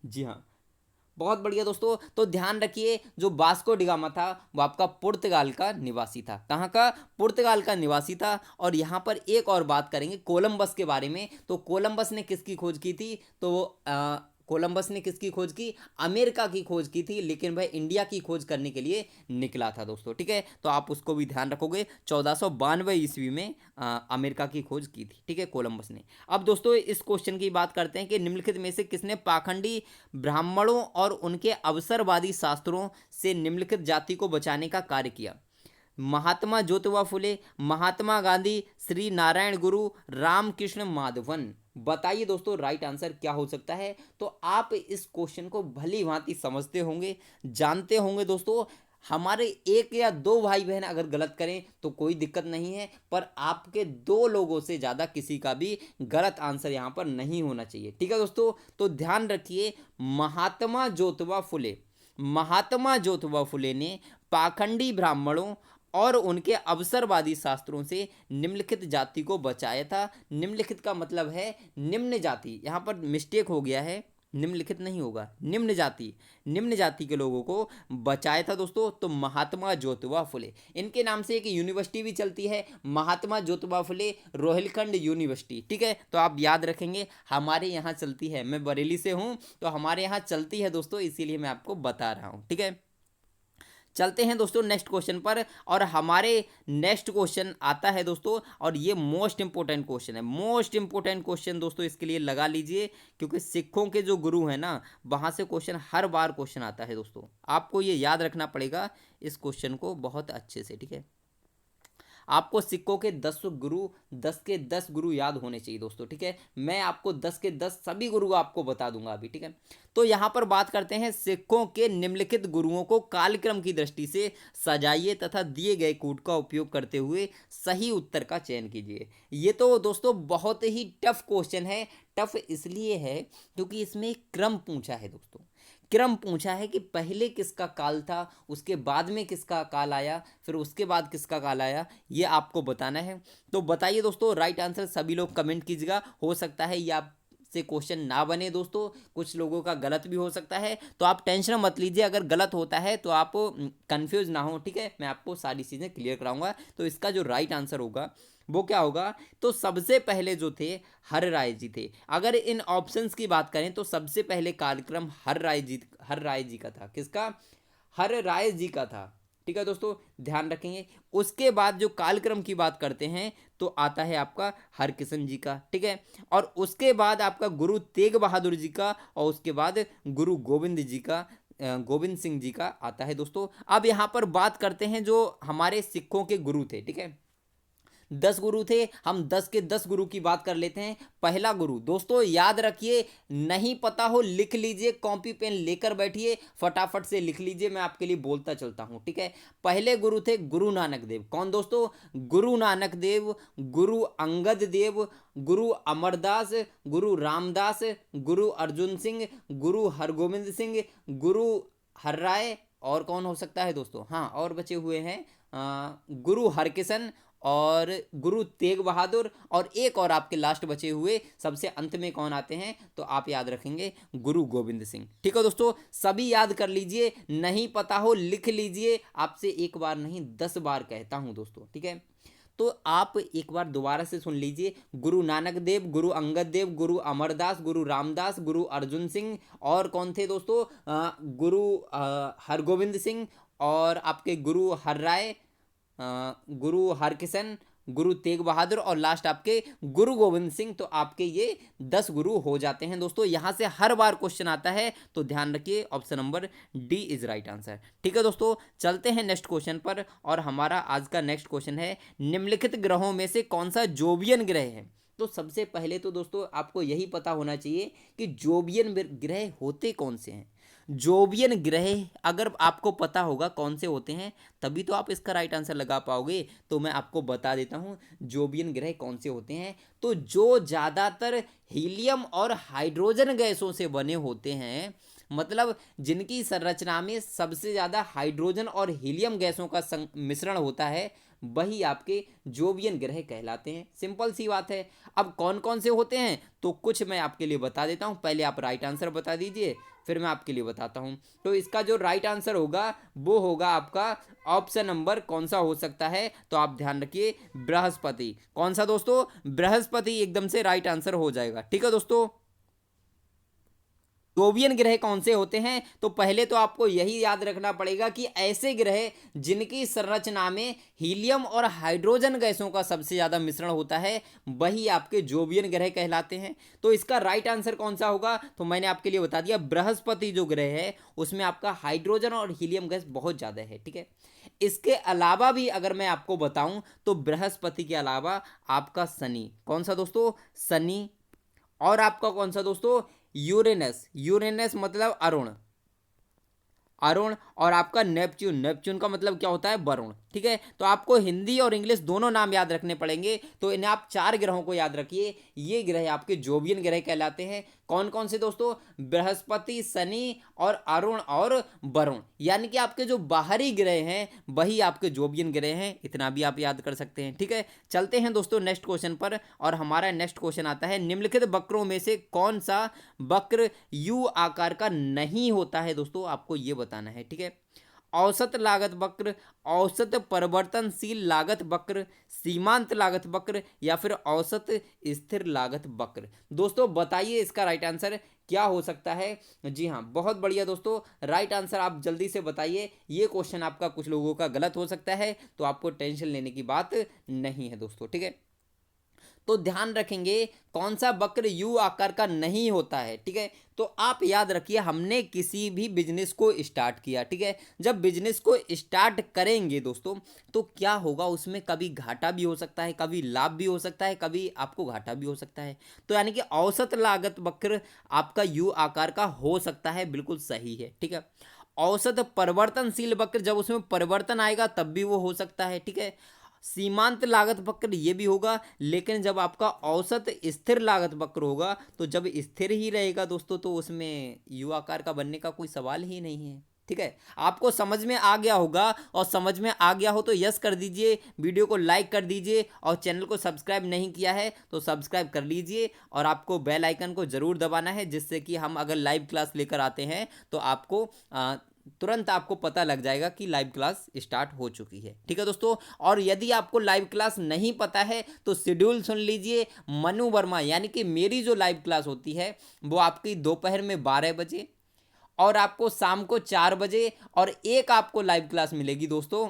जी हाँ, बहुत बढ़िया दोस्तों। तो ध्यान रखिए जो वास्को डिगामा था वो आपका पुर्तगाल का निवासी था। कहाँ का, पुर्तगाल का निवासी था। और यहाँ पर एक और बात करेंगे कोलंबस के बारे में। तो कोलंबस ने किसकी खोज की थी। तो कोलंबस ने किसकी खोज की, अमेरिका की खोज की थी, लेकिन वह इंडिया की खोज करने के लिए निकला था दोस्तों। ठीक है, तो आप उसको भी ध्यान रखोगे। 1492 ईस्वी में अमेरिका की खोज की थी, ठीक है, कोलंबस ने। अब दोस्तों इस क्वेश्चन की बात करते हैं कि निम्नलिखित में से किसने पाखंडी ब्राह्मणों और उनके अवसरवादी शास्त्रों से निम्नलिखित जाति को बचाने का कार्य किया। महात्मा ज्योतिबा फुले, महात्मा गांधी, श्री नारायण गुरु, रामकृष्ण माधवन। बताइए दोस्तों राइट आंसर क्या हो सकता है। तो आप इस क्वेश्चन को भली भांति समझते होंगे, जानते होंगे दोस्तों। हमारे एक या दो भाई बहन अगर गलत करें तो कोई दिक्कत नहीं है, पर आपके दो लोगों से ज़्यादा किसी का भी गलत आंसर यहाँ पर नहीं होना चाहिए। ठीक है दोस्तों, तो ध्यान रखिए महात्मा ज्योतिबा फुले, महात्मा ज्योतिबा फुले ने पाखंडी ब्राह्मणों और उनके अवसरवादी शास्त्रों से निम्नलिखित जाति को बचाया था। निम्नलिखित का मतलब है निम्न जाति, यहाँ पर मिस्टेक हो गया है, निम्नलिखित नहीं होगा, निम्न जाति, निम्न जाति के लोगों को बचाया था दोस्तों। तो महात्मा ज्योतिबा फुले, इनके नाम से एक यूनिवर्सिटी भी चलती है, महात्मा ज्योतिबा फुले रोहिलखंड यूनिवर्सिटी। ठीक है, तो आप याद रखेंगे हमारे यहाँ चलती है, मैं बरेली से हूँ तो हमारे यहाँ चलती है दोस्तों, इसीलिए मैं आपको बता रहा हूँ। ठीक है, चलते हैं दोस्तों नेक्स्ट क्वेश्चन पर। और हमारे नेक्स्ट क्वेश्चन आता है दोस्तों, और ये मोस्ट इंपोर्टेंट क्वेश्चन है, मोस्ट इंपोर्टेंट क्वेश्चन दोस्तों, इसके लिए लगा लीजिए, क्योंकि सिखों के जो गुरु हैं ना, वहाँ से क्वेश्चन हर बार क्वेश्चन आता है दोस्तों। आपको ये याद रखना पड़ेगा इस क्वेश्चन को बहुत अच्छे से। ठीक है, आपको सिक्कों के 10 गुरु, 10 के 10 गुरु याद होने चाहिए दोस्तों। ठीक है, मैं आपको 10 के 10 सभी गुरु आपको बता दूंगा अभी। ठीक है, तो यहाँ पर बात करते हैं सिक्कों के निम्नलिखित गुरुओं को कालक्रम की दृष्टि से सजाइए तथा दिए गए कूट का उपयोग करते हुए सही उत्तर का चयन कीजिए। ये तो दोस्तों बहुत ही टफ क्वेश्चन है। टफ इसलिए है क्योंकि इसमें एक क्रम पूछा है दोस्तों, क्रम पूछा है कि पहले किसका काल था, उसके बाद में किसका काल आया, फिर उसके बाद किसका काल आया, ये आपको बताना है। तो बताइए दोस्तों राइट आंसर सभी लोग कमेंट कीजिएगा। हो सकता है ये आप से क्वेश्चन ना बने दोस्तों, कुछ लोगों का गलत भी हो सकता है, तो आप टेंशन मत लीजिए। अगर गलत होता है तो आप कंफ्यूज ना हो। ठीक है, मैं आपको सारी चीज़ें क्लियर कराऊंगा। तो इसका जो राइट आंसर होगा वो क्या होगा। तो सबसे पहले जो थे हर राय जी थे। अगर इन ऑप्शंस की बात करें तो सबसे पहले कार्यक्रम हर राय जी का था। किसका, हर राय जी का था। ठीक है दोस्तों, ध्यान रखेंगे। उसके बाद जो कालक्रम की बात करते हैं तो आता है आपका हरकिशन जी का, ठीक है। और उसके बाद आपका गुरु तेग बहादुर जी का, और उसके बाद गुरु गोविंद जी का, गोविंद सिंह जी का आता है दोस्तों। अब यहाँ पर बात करते हैं जो हमारे सिखों के गुरु थे, ठीक है। 10 गुरु थे, हम 10 के 10 गुरु की बात कर लेते हैं। पहला गुरु दोस्तों याद रखिए, नहीं पता हो लिख लीजिए, कॉपी पेन लेकर बैठिए, फटाफट से लिख लीजिए, मैं आपके लिए बोलता चलता हूं, ठीक है। पहले गुरु थे गुरु नानक देव। कौन दोस्तों? गुरु नानक देव, गुरु अंगद देव, गुरु अमरदास, गुरु रामदास, गुरु अर्जुन सिंह, गुरु हरगोविंद सिंह, गुरु हर्राय, और कौन हो सकता है दोस्तों? हाँ, और बचे हुए हैं गुरु हरकिशन और गुरु तेग बहादुर, और एक और आपके लास्ट बचे हुए सबसे अंत में कौन आते हैं तो आप याद रखेंगे गुरु गोविंद सिंह, ठीक है दोस्तों। सभी याद कर लीजिए, नहीं पता हो लिख लीजिए, आपसे एक बार नहीं 10 बार कहता हूं दोस्तों, ठीक है। तो आप एक बार दोबारा से सुन लीजिए, गुरु नानक देव, गुरु अंगद देव, गुरु अमरदास, गुरु रामदास, गुरु अर्जुन सिंह, और कौन थे दोस्तों? गुरु हरगोविंद सिंह, और आपके गुरु हर्राय, गुरु हरकिशन, गुरु तेग बहादुर, और लास्ट आपके गुरु गोविंद सिंह। तो आपके ये 10 गुरु हो जाते हैं दोस्तों। यहां से हर बार क्वेश्चन आता है, तो ध्यान रखिए, option number D is right answer, ठीक है दोस्तों। चलते हैं नेक्स्ट क्वेश्चन पर, और हमारा आज का नेक्स्ट क्वेश्चन है, निम्नलिखित ग्रहों में से कौन सा जोवियन ग्रह है? तो सबसे पहले तो दोस्तों आपको यही पता होना चाहिए कि जोवियन ग्रह होते कौन से हैं। जोवियन ग्रह अगर आपको पता होगा कौन से होते हैं, तभी तो आप इसका राइट आंसर लगा पाओगे। तो मैं आपको बता देता हूं जोवियन ग्रह कौन से होते हैं। तो जो ज़्यादातर हीलियम और हाइड्रोजन गैसों से बने होते हैं, मतलब जिनकी संरचना में सबसे ज़्यादा हाइड्रोजन और हीलियम गैसों का मिश्रण होता है, वही आपके जोवियन ग्रह कहलाते हैं। सिंपल सी बात है। अब कौन कौन से होते हैं तो कुछ मैं आपके लिए बता देता हूं। पहले आप राइट आंसर बता दीजिए, फिर मैं आपके लिए बताता हूं। तो इसका जो राइट आंसर होगा वो होगा आपका ऑप्शन नंबर कौन सा हो सकता है, तो आप ध्यान रखिए, बृहस्पति। कौन सा दोस्तों? बृहस्पति एकदम से राइट आंसर हो जाएगा, ठीक है दोस्तों। जोवियन ग्रह कौन से होते हैं? तो पहले तो आपको यही याद रखना पड़ेगा कि ऐसे ग्रह जिनकी संरचना में हीलियम और हाइड्रोजन गैसों का सबसे ज्यादा मिश्रण होता है, वही आपके जोवियन ग्रह कहलाते हैं। तो इसका राइट आंसर कौन सा होगा? तो मैंने आपके लिए बता दिया, बृहस्पति जो ग्रह है उसमें आपका हाइड्रोजन और हीलियम गैस बहुत ज्यादा है, ठीक है। इसके अलावा भी अगर मैं आपको बताऊं तो बृहस्पति के अलावा आपका शनि, कौन सा दोस्तों? शनि, और आपका कौन सा दोस्तों? यूरेनस। यूरेनस मतलब अरुण, अरुण, और आपका नेपच्यून। नेपच्यून का मतलब क्या होता है? वरुण, ठीक है। तो आपको हिंदी और इंग्लिश दोनों नाम याद रखने पड़ेंगे। तो इन्हें आप 4 ग्रहों को याद रखिए, ये ग्रह आपके जोवियन ग्रह कहलाते हैं। कौन कौन से दोस्तों? बृहस्पति, शनि और अरुण और वरुण, यानी कि आपके जो बाहरी ग्रह हैं वही आपके जोवियन ग्रह हैं। इतना भी आप याद कर सकते हैं, ठीक है। चलते हैं दोस्तों नेक्स्ट क्वेश्चन पर, और हमारा नेक्स्ट क्वेश्चन आता है, निम्नलिखित वक्रों में से कौन सा वक्र यू आकार का नहीं होता है? दोस्तों आपको ये बताना है, ठीक है। औसत लागत वक्र, औसत परिवर्तनशील लागत वक्र, सीमांत लागत वक्र, या फिर औसत स्थिर लागत वक्र। दोस्तों बताइए इसका राइट आंसर क्या हो सकता है? जी हाँ, बहुत बढ़िया दोस्तों, राइट आंसर आप जल्दी से बताइए। ये क्वेश्चन आपका कुछ लोगों का गलत हो सकता है, तो आपको टेंशन लेने की बात नहीं है दोस्तों, ठीक है। तो ध्यान रखेंगे कौन सा वक्र यू आकार का नहीं होता है, ठीक है। तो आप याद रखिए, हमने किसी भी बिजनेस को स्टार्ट किया, ठीक है। जब बिजनेस को स्टार्ट करेंगे दोस्तों, तो क्या होगा, उसमें कभी घाटा भी हो सकता है, कभी लाभ भी हो सकता है, कभी आपको घाटा भी हो सकता है। तो यानी कि औसत लागत वक्र आपका यू आकार का हो सकता है, बिल्कुल सही है, ठीक है। औसत परिवर्तनशील वक्र, जब उसमें परिवर्तन आएगा तब भी वो हो सकता है, ठीक है। सीमांत लागत वक्र ये भी होगा, लेकिन जब आपका औसत स्थिर लागत वक्र होगा, तो जब स्थिर ही रहेगा दोस्तों, तो उसमें यू आकार का बनने का कोई सवाल ही नहीं है, ठीक है। आपको समझ में आ गया होगा, और समझ में आ गया हो तो यस कर दीजिए, वीडियो को लाइक कर दीजिए, और चैनल को सब्सक्राइब नहीं किया है तो सब्सक्राइब कर लीजिए, और आपको बेल आइकन को जरूर दबाना है, जिससे कि हम अगर लाइव क्लास लेकर आते हैं तो आपको तुरंत आपको पता लग जाएगा कि लाइव क्लास स्टार्ट हो चुकी है, ठीक है दोस्तों। और यदि आपको लाइव क्लास नहीं पता है तो शेड्यूल सुन लीजिए, मनु वर्मा, यानी कि मेरी जो लाइव क्लास होती है वो आपकी दोपहर में 12 बजे, और आपको शाम को 4 बजे, और एक आपको लाइव क्लास मिलेगी दोस्तों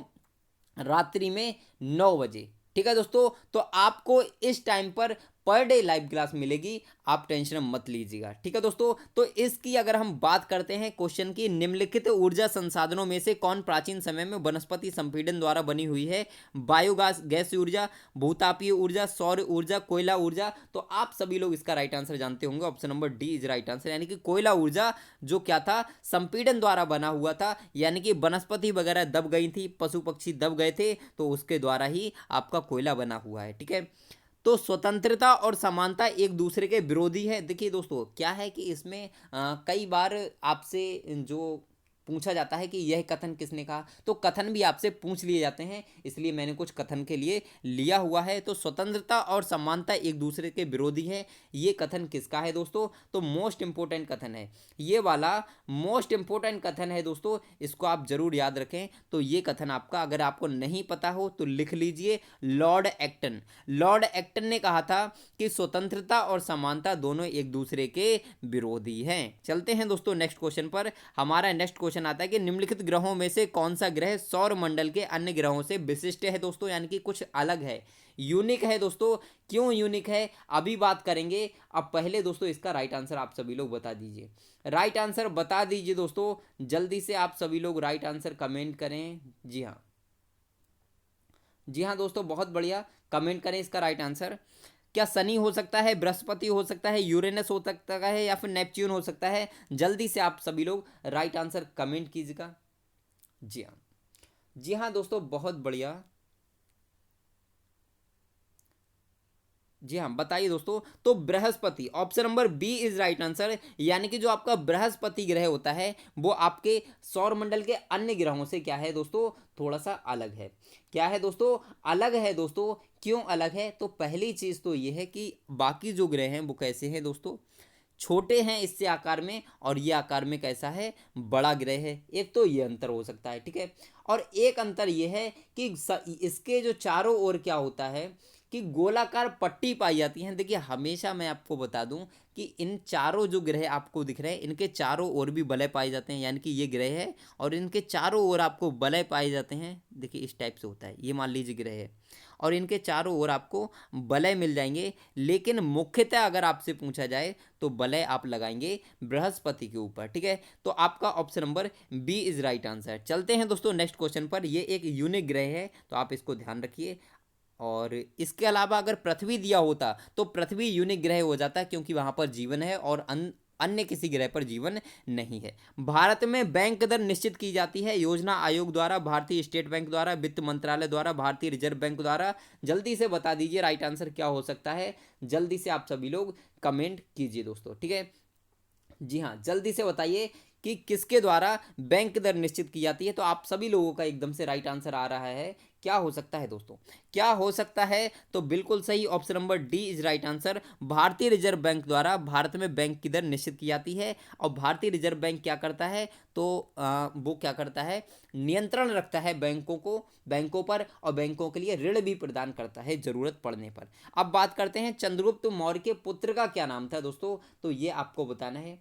रात्रि में 9 बजे। ठीक है दोस्तों, तो आपको इस time per day live class मिलेगी, आप टेंशन मत लीजिएगा। ठीक है दोस्तों, तो इसकी अगर हम बात करते हैं क्वेश्चन की, निम्नलिखित ऊर्जा संसाधनों में से कौन प्राचीन समय में वनस्पति संपीड़न द्वारा बनी हुई है? बायोगैस, गैस ऊर्जा, भूतापीय ऊर्जा, सौर ऊर्जा, कोयला ऊर्जा। तो आप सभी लोग इसका राइट आंसर जानते होंगे, option number D is right answer, यानी कि कोयला ऊर्जा जो क्या था, संपीड़न द्वारा बना हुआ था, यानी कि वनस्पति वगैरह दब गई थी, पशु पक्षी दब गए थे, तो उसके द्वारा ही आपका कोयला बना हुआ है। ठीक है, तो स्वतंत्रता और समानता एक दूसरे के विरोधी है। देखिए दोस्तों, क्या है कि इसमें कई बार आपसे जो पूछा जाता है कि यह कथन किसने कहा, तो कथन भी आपसे पूछ लिए जाते हैं, इसलिए मैंने कुछ कथन के लिए लिया हुआ है। तो स्वतंत्रता और समानता एक दूसरे के विरोधी है, ये कथन किसका है दोस्तों? तो मोस्ट इंपोर्टेंट कथन है, ये वाला मोस्ट इंपोर्टेंट कथन है दोस्तों, इसको आप जरूर याद रखें। तो ये कथन आपका, अगर आपको नहीं पता हो तो लिख लीजिए, लॉर्ड एक्टन। लॉर्ड एक्टन ने कहा था कि स्वतंत्रता और समानता दोनों एक दूसरे के विरोधी हैं। चलते हैं दोस्तों नेक्स्ट क्वेश्चन पर। हमारा नेक्स्ट क्वेश्चन आता है कि निम्नलिखित ग्रहों में से कौन सा ग्रह सौर मंडल के अन्य ग्रहों से विशिष्ट है दोस्तों, यानी कि कुछ अलग है, यूनिक है दोस्तों। क्यों यूनिक है अभी बात करेंगे। अब पहले दोस्तों इसका राइट आंसर आप सभी लोग बता दीजिए, राइट आंसर बता दीजिए दोस्तों, जल्दी से आप सभी लोग राइट आंसर कमेंट करें। जी हाँ, जी हाँ दोस्तों, बहुत बढ़िया, कमेंट करें इसका राइट आंसर। क्या शनि हो सकता है, बृहस्पति हो सकता है, यूरेनस हो सकता है, या फिर नेपच्यून हो सकता है? जल्दी से आप सभी लोग राइट आंसर कमेंट कीजिएगा। जी हाँ, जी हाँ दोस्तों, बहुत बढ़िया। जी हाँ, बताइए दोस्तों। तो Brihaspati, option number B is right answer, यानी कि जो आपका बृहस्पति ग्रह होता है वो आपके सौर मंडल के अन्य ग्रहों से क्या है दोस्तों, थोड़ा सा अलग है। क्या है दोस्तों? अलग है दोस्तों। क्यों अलग है? तो पहली चीज तो ये है कि बाकी जो ग्रह हैं वो कैसे हैं दोस्तों, छोटे हैं इससे आकार में, और ये आकार में कैसा है, बड़ा ग्रह है। एक तो ये अंतर हो सकता है। ठीक है, और एक अंतर ये है कि इसके जो चारों ओर क्या होता है कि गोलाकार पट्टी पाई जाती है। देखिए, हमेशा मैं आपको बता दूं कि इन चारों जो ग्रह आपको दिख रहे हैं, इनके चारों ओर भी वलय पाए जाते हैं, यानी कि ये ग्रह है और इनके चारों ओर आपको वलय पाए जाते हैं। देखिए, इस टाइप से होता है, ये मान लीजिए ग्रह है और इनके चारों ओर आपको वलय मिल जाएंगे। लेकिन मुख्यतः अगर आपसे पूछा जाए तो वलय आप लगाएंगे बृहस्पति के ऊपर। ठीक है, तो आपका option number B is right answer. चलते हैं दोस्तों नेक्स्ट क्वेश्चन पर। ये एक यूनिक ग्रह है, तो आप इसको ध्यान रखिए। और इसके अलावा अगर पृथ्वी दिया होता तो पृथ्वी यूनिक ग्रह हो जाता, क्योंकि वहां पर जीवन है और अन्य किसी ग्रह पर जीवन नहीं है। भारत में बैंक दर निश्चित की जाती है योजना आयोग द्वारा, भारतीय स्टेट बैंक द्वारा, वित्त मंत्रालय द्वारा, भारतीय रिजर्व बैंक द्वारा। जल्दी से बता दीजिए राइट आंसर क्या हो सकता है, जल्दी से आप सभी लोग कमेंट कीजिए दोस्तों। ठीक है, जी हाँ, जल्दी से बताइए कि किसके द्वारा बैंक दर निश्चित की जाती है। तो आप सभी लोगों का एकदम से राइट आंसर आ रहा है। क्या हो सकता है दोस्तों, क्या हो सकता है? तो बिल्कुल सही, option number D is right answer. भारतीय रिजर्व बैंक द्वारा भारत में बैंक की दर निश्चित की जाती है। और भारतीय रिजर्व बैंक क्या करता है, तो वो क्या करता है, नियंत्रण रखता है बैंकों पर, और बैंकों के लिए ऋण भी प्रदान करता है जरूरत पड़ने पर। अब बात करते हैं चंद्रगुप्त मौर्य के पुत्र का क्या नाम था दोस्तों, तो ये आपको बताना है।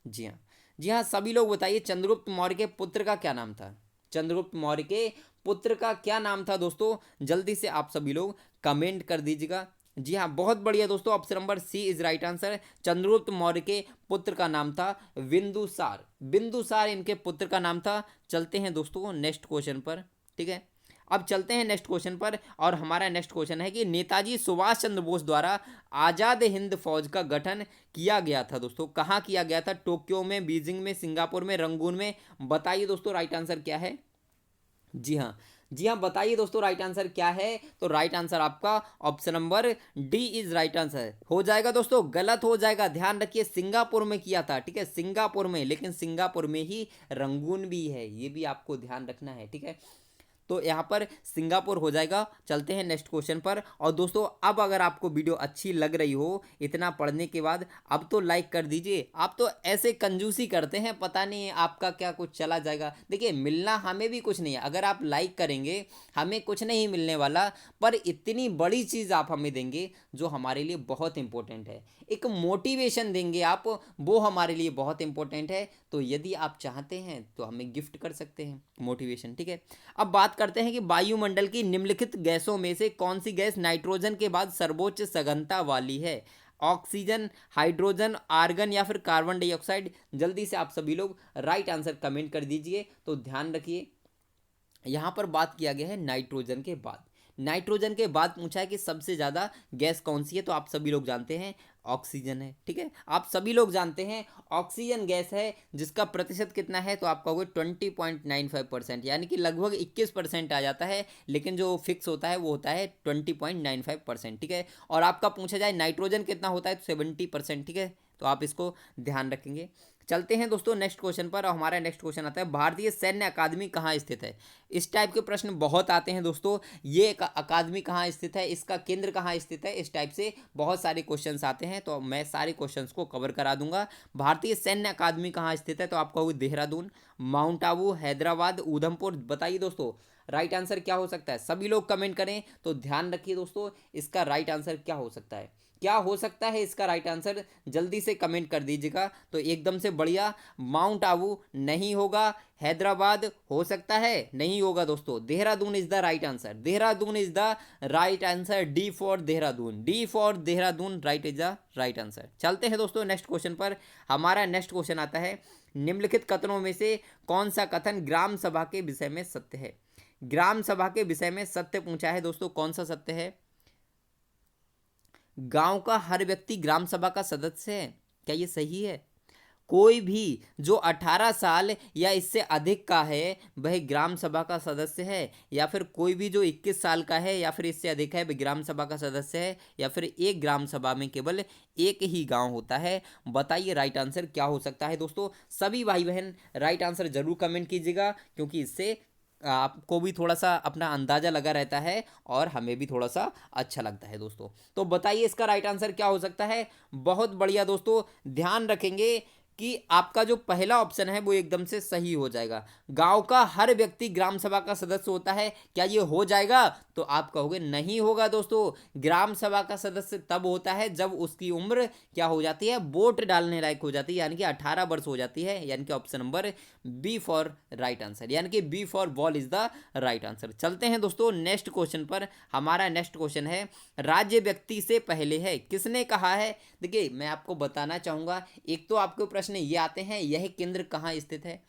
जी हाँ, जी हाँ, सभी लोग बताइए, चंद्रगुप्त मौर्य के पुत्र का क्या नाम था? चंद्रगुप्त मौर्य के पुत्र का क्या नाम था दोस्तों? जल्दी से आप सभी लोग कमेंट कर दीजिएगा। जी हाँ, बहुत बढ़िया दोस्तों, option number C is right answer. Chandragupta Maurya के पुत्र का नाम था बिंदुसार। बिंदुसार इनके पुत्र का नाम था। चलते हैं दोस्तों नेक्स्ट क्वेश्चन पर। ठीक है, अब चलते हैं नेक्स्ट क्वेश्चन पर, और हमारा नेक्स्ट क्वेश्चन है कि नेताजी सुभाष चंद्र बोस द्वारा आज़ाद हिंद फौज का गठन किया गया था दोस्तों, कहाँ किया गया था? टोक्यो में, बीजिंग में, सिंगापुर में, रंगून में? बताइए दोस्तों राइट आंसर क्या है। जी हाँ, जी हाँ, बताइए दोस्तों राइट आंसर क्या है। तो राइट आंसर आपका option number D is right answer हो जाएगा दोस्तों। गलत हो जाएगा, ध्यान रखिए, सिंगापुर में किया था। ठीक है, सिंगापुर में, लेकिन सिंगापुर में ही रंगून भी है, ये भी आपको ध्यान रखना है। ठीक है, तो यहाँ पर सिंगापुर हो जाएगा। चलते हैं नेक्स्ट क्वेश्चन पर। और दोस्तों अब अगर आपको वीडियो अच्छी लग रही हो इतना पढ़ने के बाद, अब तो लाइक कर दीजिए। आप तो ऐसे कंजूसी करते हैं, पता नहीं आपका क्या कुछ चला जाएगा। देखिए मिलना हमें भी कुछ नहीं है, अगर आप लाइक करेंगे हमें कुछ नहीं मिलने वाला, पर इतनी बड़ी चीज़ आप हमें देंगे जो हमारे लिए बहुत इंपॉर्टेंट है। एक मोटिवेशन देंगे आप, वो हमारे लिए बहुत इंपॉर्टेंट है। तो यदि आप चाहते हैं तो हमें गिफ्ट कर सकते हैं मोटिवेशन, ठीक है। अब बात करते हैं कि वायुमंडल की निम्नलिखित गैसों में से कौन सी गैस नाइट्रोजन के बाद सर्वोच्च सघनता वाली है? ऑक्सीजन, हाइड्रोजन, आर्गन या फिर कार्बन डाइऑक्साइड? जल्दी से आप सभी लोग राइट आंसर कमेंट कर दीजिए। तो ध्यान रखिए यहाँ पर बात किया गया है नाइट्रोजन के बाद। नाइट्रोजन के बाद पूछा है कि सबसे ज़्यादा गैस कौन सी है, तो आप सभी लोग जानते हैं ऑक्सीजन है, ठीक है। आप सभी लोग जानते हैं ऑक्सीजन गैस है, जिसका प्रतिशत कितना है, तो आप कहोगे 20.95%, यानी कि लगभग 21% आ जाता है, लेकिन जो फिक्स होता है वो होता है 20.95%, ठीक है। और आपका पूछा जाए नाइट्रोजन कितना होता है, तो 70%, ठीक है। तो आप इसको ध्यान रखेंगे। चलते हैं दोस्तों नेक्स्ट क्वेश्चन पर। और हमारा नेक्स्ट क्वेश्चन आता है, भारतीय सैन्य अकादमी कहाँ स्थित है? इस टाइप के प्रश्न बहुत आते हैं दोस्तों। ये अकादमी कहाँ स्थित है, इसका केंद्र कहाँ स्थित है, इस टाइप से बहुत सारे क्वेश्चंस आते हैं, तो मैं सारे क्वेश्चंस को कवर करा दूंगा। भारतीय सैन्य अकादमी कहाँ स्थित है, तो आप कहोगे देहरादून, माउंट आबू, हैदराबाद, उधमपुर। बताइए दोस्तों राइट आंसर क्या हो सकता है, सभी लोग कमेंट करें। तो ध्यान रखिए दोस्तों इसका राइट आंसर क्या हो सकता है, क्या हो सकता है इसका राइट आंसर, जल्दी से कमेंट कर दीजिएगा। तो एकदम से बढ़िया, माउंट आबू नहीं होगा, हैदराबाद हो सकता है, नहीं होगा दोस्तों, Dehradun is the right answer. Dehradun is the right answer, D for Dehradun, D for Dehradun right is the right answer. चलते हैं दोस्तों नेक्स्ट क्वेश्चन पर। हमारा नेक्स्ट क्वेश्चन आता है, निम्नलिखित कथनों में से कौन सा कथन ग्राम सभा के विषय में सत्य है? ग्राम सभा के विषय में सत्य पूछा है दोस्तों, कौन सा सत्य है? गांव का हर व्यक्ति ग्राम सभा का सदस्य है, क्या ये सही है? कोई भी जो 18 साल या इससे अधिक का है वह ग्राम सभा का सदस्य है, या फिर कोई भी जो 21 साल का है या फिर इससे अधिक है वह ग्राम सभा का सदस्य है, या फिर एक ग्राम सभा में केवल एक ही गांव होता है? बताइए राइट आंसर क्या हो सकता है दोस्तों। सभी भाई बहन राइट आंसर जरूर कमेंट कीजिएगा, क्योंकि इससे आपको भी थोड़ा सा अपना अंदाजा लगा रहता है और हमें भी थोड़ा सा अच्छा लगता है दोस्तों। तो बताइए इसका राइट आंसर क्या हो सकता है। बहुत बढ़िया दोस्तों, ध्यान रखेंगे कि आपका जो पहला ऑप्शन है वो एकदम से सही हो जाएगा। गांव का हर व्यक्ति ग्राम सभा का सदस्य होता है, क्या ये हो जाएगा? तो आप कहोगे नहीं होगा दोस्तों। ग्राम सभा का सदस्य तब होता है जब उसकी उम्र क्या हो जाती है, वोट डालने लायक हो जाती है, यानी कि 18 वर्ष हो जाती है, यानी कि option number B for right answer, यानी कि B for ball is the right answer. चलते हैं दोस्तों नेक्स्ट क्वेश्चन पर। हमारा नेक्स्ट क्वेश्चन है, राज्य व्यक्ति से पहले है, किसने कहा है? देखिए मैं आपको बताना चाहूंगा, एक तो आपके प्रश्न ये आते हैं, यह केंद्र कहाँ स्थित है,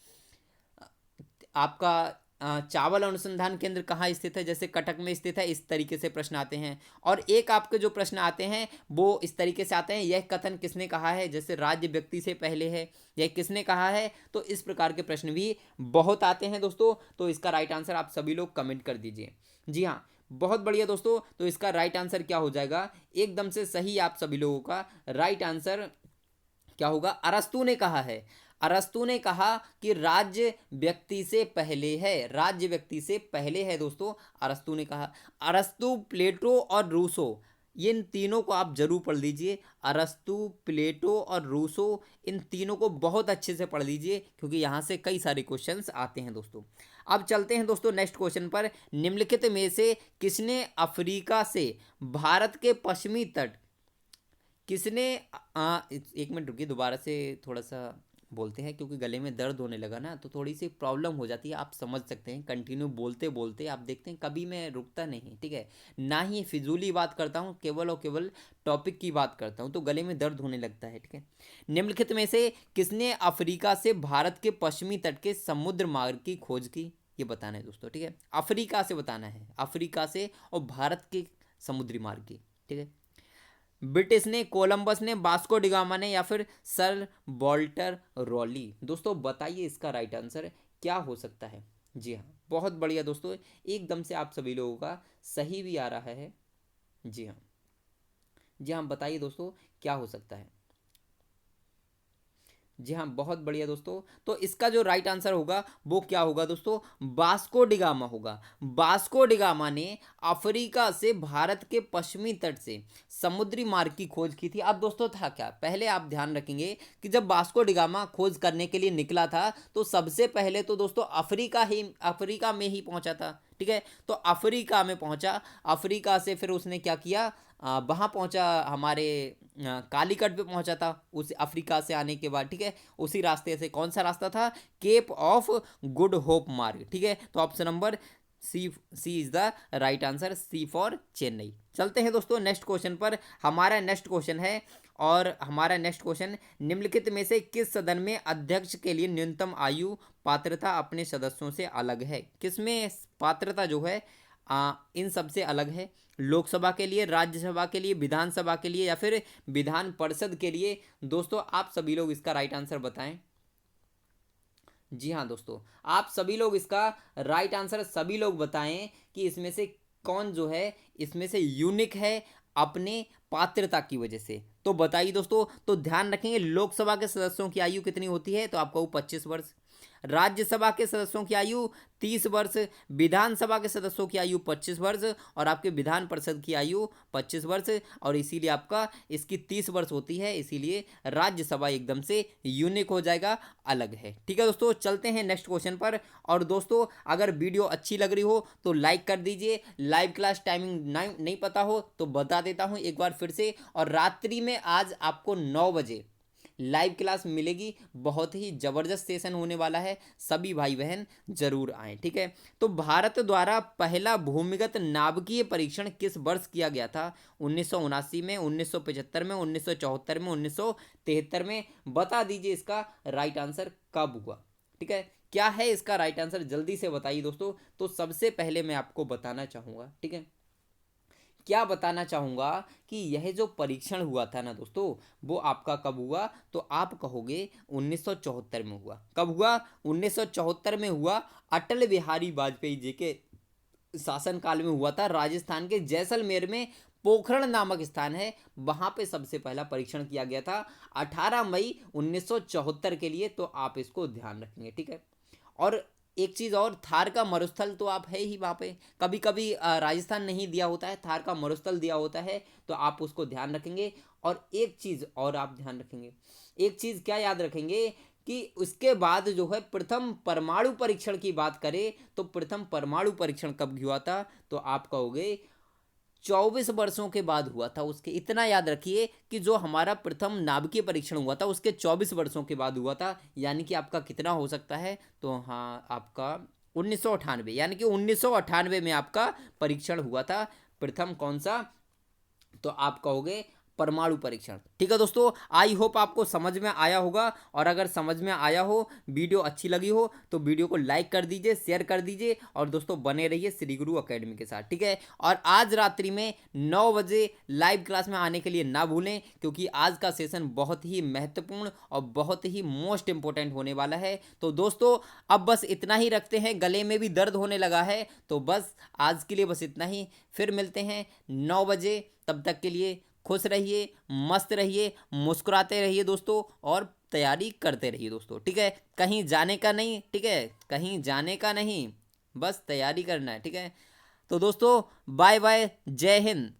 आपका चावल अनुसंधान केंद्र कहाँ स्थित है, जैसे कटक में स्थित है, इस तरीके से प्रश्न आते हैं। और एक आपके जो प्रश्न आते हैं वो इस तरीके से आते हैं, यह कथन किसने कहा है, जैसे राज्य व्यक्ति से पहले है, यह किसने कहा है। तो इस प्रकार के प्रश्न भी बहुत आते हैं दोस्तों। तो इसका राइट आंसर आप सभी लोग कमेंट कर दीजिए। जी हाँ, बहुत बढ़िया दोस्तों। तो इसका राइट आंसर क्या हो जाएगा, एकदम से सही आप सभी लोगों का राइट आंसर क्या होगा, अरस्तु ने कहा है। अरस्तु ने कहा कि राज्य व्यक्ति से पहले है, राज्य व्यक्ति से पहले है दोस्तों, अरस्तु ने कहा। अरस्तु, प्लेटो और रूसो, ये इन तीनों को आप जरूर पढ़ लीजिए। अरस्तु, प्लेटो और रूसो, इन तीनों को बहुत अच्छे से पढ़ लीजिए, क्योंकि यहाँ से कई सारे क्वेश्चंस आते हैं दोस्तों। अब चलते हैं दोस्तों नेक्स्ट क्वेश्चन पर। निम्नलिखित में से किसने अफ्रीका से भारत के पश्चिमी तट, किसने एक मिनट रुकिए, दोबारा से थोड़ा सा बोलते हैं, क्योंकि गले में दर्द होने लगा ना, तो थोड़ी सी प्रॉब्लम हो जाती है, आप समझ सकते हैं। कंटिन्यू बोलते बोलते आप देखते हैं कभी मैं रुकता नहीं, ठीक है, ना ही फिजूली बात करता हूँ, केवल और केवल टॉपिक की बात करता हूँ, तो गले में दर्द होने लगता है, ठीक है। निम्नलिखित में से किसने अफ्रीका से भारत के पश्चिमी तट के समुद्र मार्ग की खोज की, ये बताना है दोस्तों, ठीक है। अफ्रीका से बताना है, अफ्रीका से और भारत के समुद्री मार्ग की, ठीक है। ब्रिटिश ने, कोलंबस ने, वास्को डिगामा ने, या फिर सर वॉल्टर रॉली? दोस्तों बताइए इसका राइट आंसर क्या हो सकता है। जी हाँ, बहुत बढ़िया दोस्तों, एकदम से आप सभी लोगों का सही भी आ रहा है। जी हाँ, जी हाँ, बताइए दोस्तों क्या हो सकता है। जी हाँ, बहुत बढ़िया दोस्तों। तो इसका जो राइट आंसर होगा वो क्या होगा दोस्तों, वास्को डिगामा होगा। वास्को डिगामा ने अफ्रीका से भारत के पश्चिमी तट से समुद्री मार्ग की खोज की थी। अब दोस्तों था क्या, पहले आप ध्यान रखेंगे कि जब वास्को डिगामा खोज करने के लिए निकला था तो सबसे पहले तो दोस्तों अफ्रीका में ही पहुंचा था। ठीक है, तो अफ्रीका में पहुंचा, अफ्रीका से फिर उसने क्या किया, वहाँ पहुंचा, हमारे कालीकट पे पहुंचा था उस अफ्रीका से आने के बाद। ठीक है, उसी रास्ते से, कौन सा रास्ता था, केप ऑफ गुड होप मार्ग। ठीक है, तो option number C C is the right answer, C for Chennai. चलते हैं दोस्तों नेक्स्ट क्वेश्चन पर। हमारा नेक्स्ट क्वेश्चन है, और हमारा नेक्स्ट क्वेश्चन, निम्नलिखित में से किस सदन में अध्यक्ष के लिए न्यूनतम आयु पात्रता अपने सदस्यों से अलग है। किसमें पात्रता जो है इन सबसे अलग है, लोकसभा के लिए, राज्यसभा के लिए, विधानसभा के लिए, या फिर विधान परिषद के लिए। दोस्तों आप सभी लोग इसका राइट आंसर बताएं। जी हाँ दोस्तों, आप सभी लोग इसका राइट आंसर सभी लोग बताएं कि इसमें से कौन जो है इसमें से यूनिक है अपने पात्रता की वजह से। तो बताइए दोस्तों, तो ध्यान रखेंगे लोकसभा के सदस्यों की आयु कितनी होती है, तो आपको 25 वर्ष, राज्यसभा के सदस्यों की आयु 30 वर्ष, विधानसभा के सदस्यों की आयु 25 वर्ष, और आपके विधान परिषद की आयु 25 वर्ष, और इसीलिए आपका इसकी 30 वर्ष होती है, इसीलिए राज्यसभा एकदम से यूनिक हो जाएगा, अलग है। ठीक है दोस्तों, चलते हैं नेक्स्ट क्वेश्चन पर। और दोस्तों अगर वीडियो अच्छी लग रही हो तो लाइक कर दीजिए, लाइव क्लास टाइमिंग नहीं पता हो तो बता देता हूँ एक बार फिर से, और रात्रि में आज आपको 9 बजे लाइव क्लास मिलेगी, बहुत ही ज़बरदस्त सेशन होने वाला है, सभी भाई बहन जरूर आएँ। ठीक है, तो भारत द्वारा पहला भूमिगत नाभिकीय परीक्षण किस वर्ष किया गया था, 1979 में, 1975 में, 1974 में, 1973 में। बता दीजिए इसका राइट आंसर कब हुआ। ठीक है, क्या है इसका राइट आंसर, जल्दी से बताइए दोस्तों। तो सबसे पहले मैं आपको बताना चाहूँगा, ठीक है, क्या बताना चाहूँगा कि यह जो परीक्षण हुआ था ना दोस्तों, वो आपका कब हुआ, तो आप कहोगे 1974 में हुआ। कब हुआ, 1974 में हुआ, अटल बिहारी वाजपेयी जी के शासनकाल में हुआ था। राजस्थान के जैसलमेर में पोखरण नामक स्थान है, वहां पे सबसे पहला परीक्षण किया गया था 18 मई 1974 के लिए। तो आप इसको ध्यान रखेंगे। ठीक है, और एक चीज़ और, थार का मरुस्थल तो आप है ही वहाँ पे, कभी कभी राजस्थान नहीं दिया होता है, थार का मरुस्थल दिया होता है, तो आप उसको ध्यान रखेंगे। और एक चीज़ और आप ध्यान रखेंगे, एक चीज़ क्या याद रखेंगे कि उसके बाद जो है प्रथम परमाणु परीक्षण की बात करें तो प्रथम परमाणु परीक्षण कब हुआ था, तो आप कहोगे 24 वर्षों के बाद हुआ था उसके। इतना याद रखिए कि जो हमारा प्रथम नाभिकीय परीक्षण हुआ था उसके 24 वर्षों के बाद हुआ था, यानी कि आपका कितना हो सकता है, तो हाँ आपका 1998, यानी कि 1998 में आपका परीक्षण हुआ था प्रथम, कौन सा, तो आप कहोगे परमाणु परीक्षण। ठीक है दोस्तों, आई होप आपको समझ में आया होगा, और अगर समझ में आया हो, वीडियो अच्छी लगी हो, तो वीडियो को लाइक कर दीजिए, शेयर कर दीजिए, और दोस्तों बने रहिए श्री गुरु अकेडमी के साथ। ठीक है, और आज रात्रि में 9 बजे लाइव क्लास में आने के लिए ना भूलें, क्योंकि आज का सेशन बहुत ही महत्वपूर्ण और बहुत ही मोस्ट इंपॉर्टेंट होने वाला है। तो दोस्तों अब बस इतना ही रखते हैं, गले में भी दर्द होने लगा है, तो बस आज के लिए बस इतना ही। फिर मिलते हैं 9 बजे, तब तक के लिए खुश रहिए, मस्त रहिए, मुस्कुराते रहिए दोस्तों, और तैयारी करते रहिए दोस्तों। ठीक है, कहीं जाने का नहीं, ठीक है, कहीं जाने का नहीं, बस तैयारी करना है। ठीक है, तो दोस्तों बाय बाय, जय हिंद।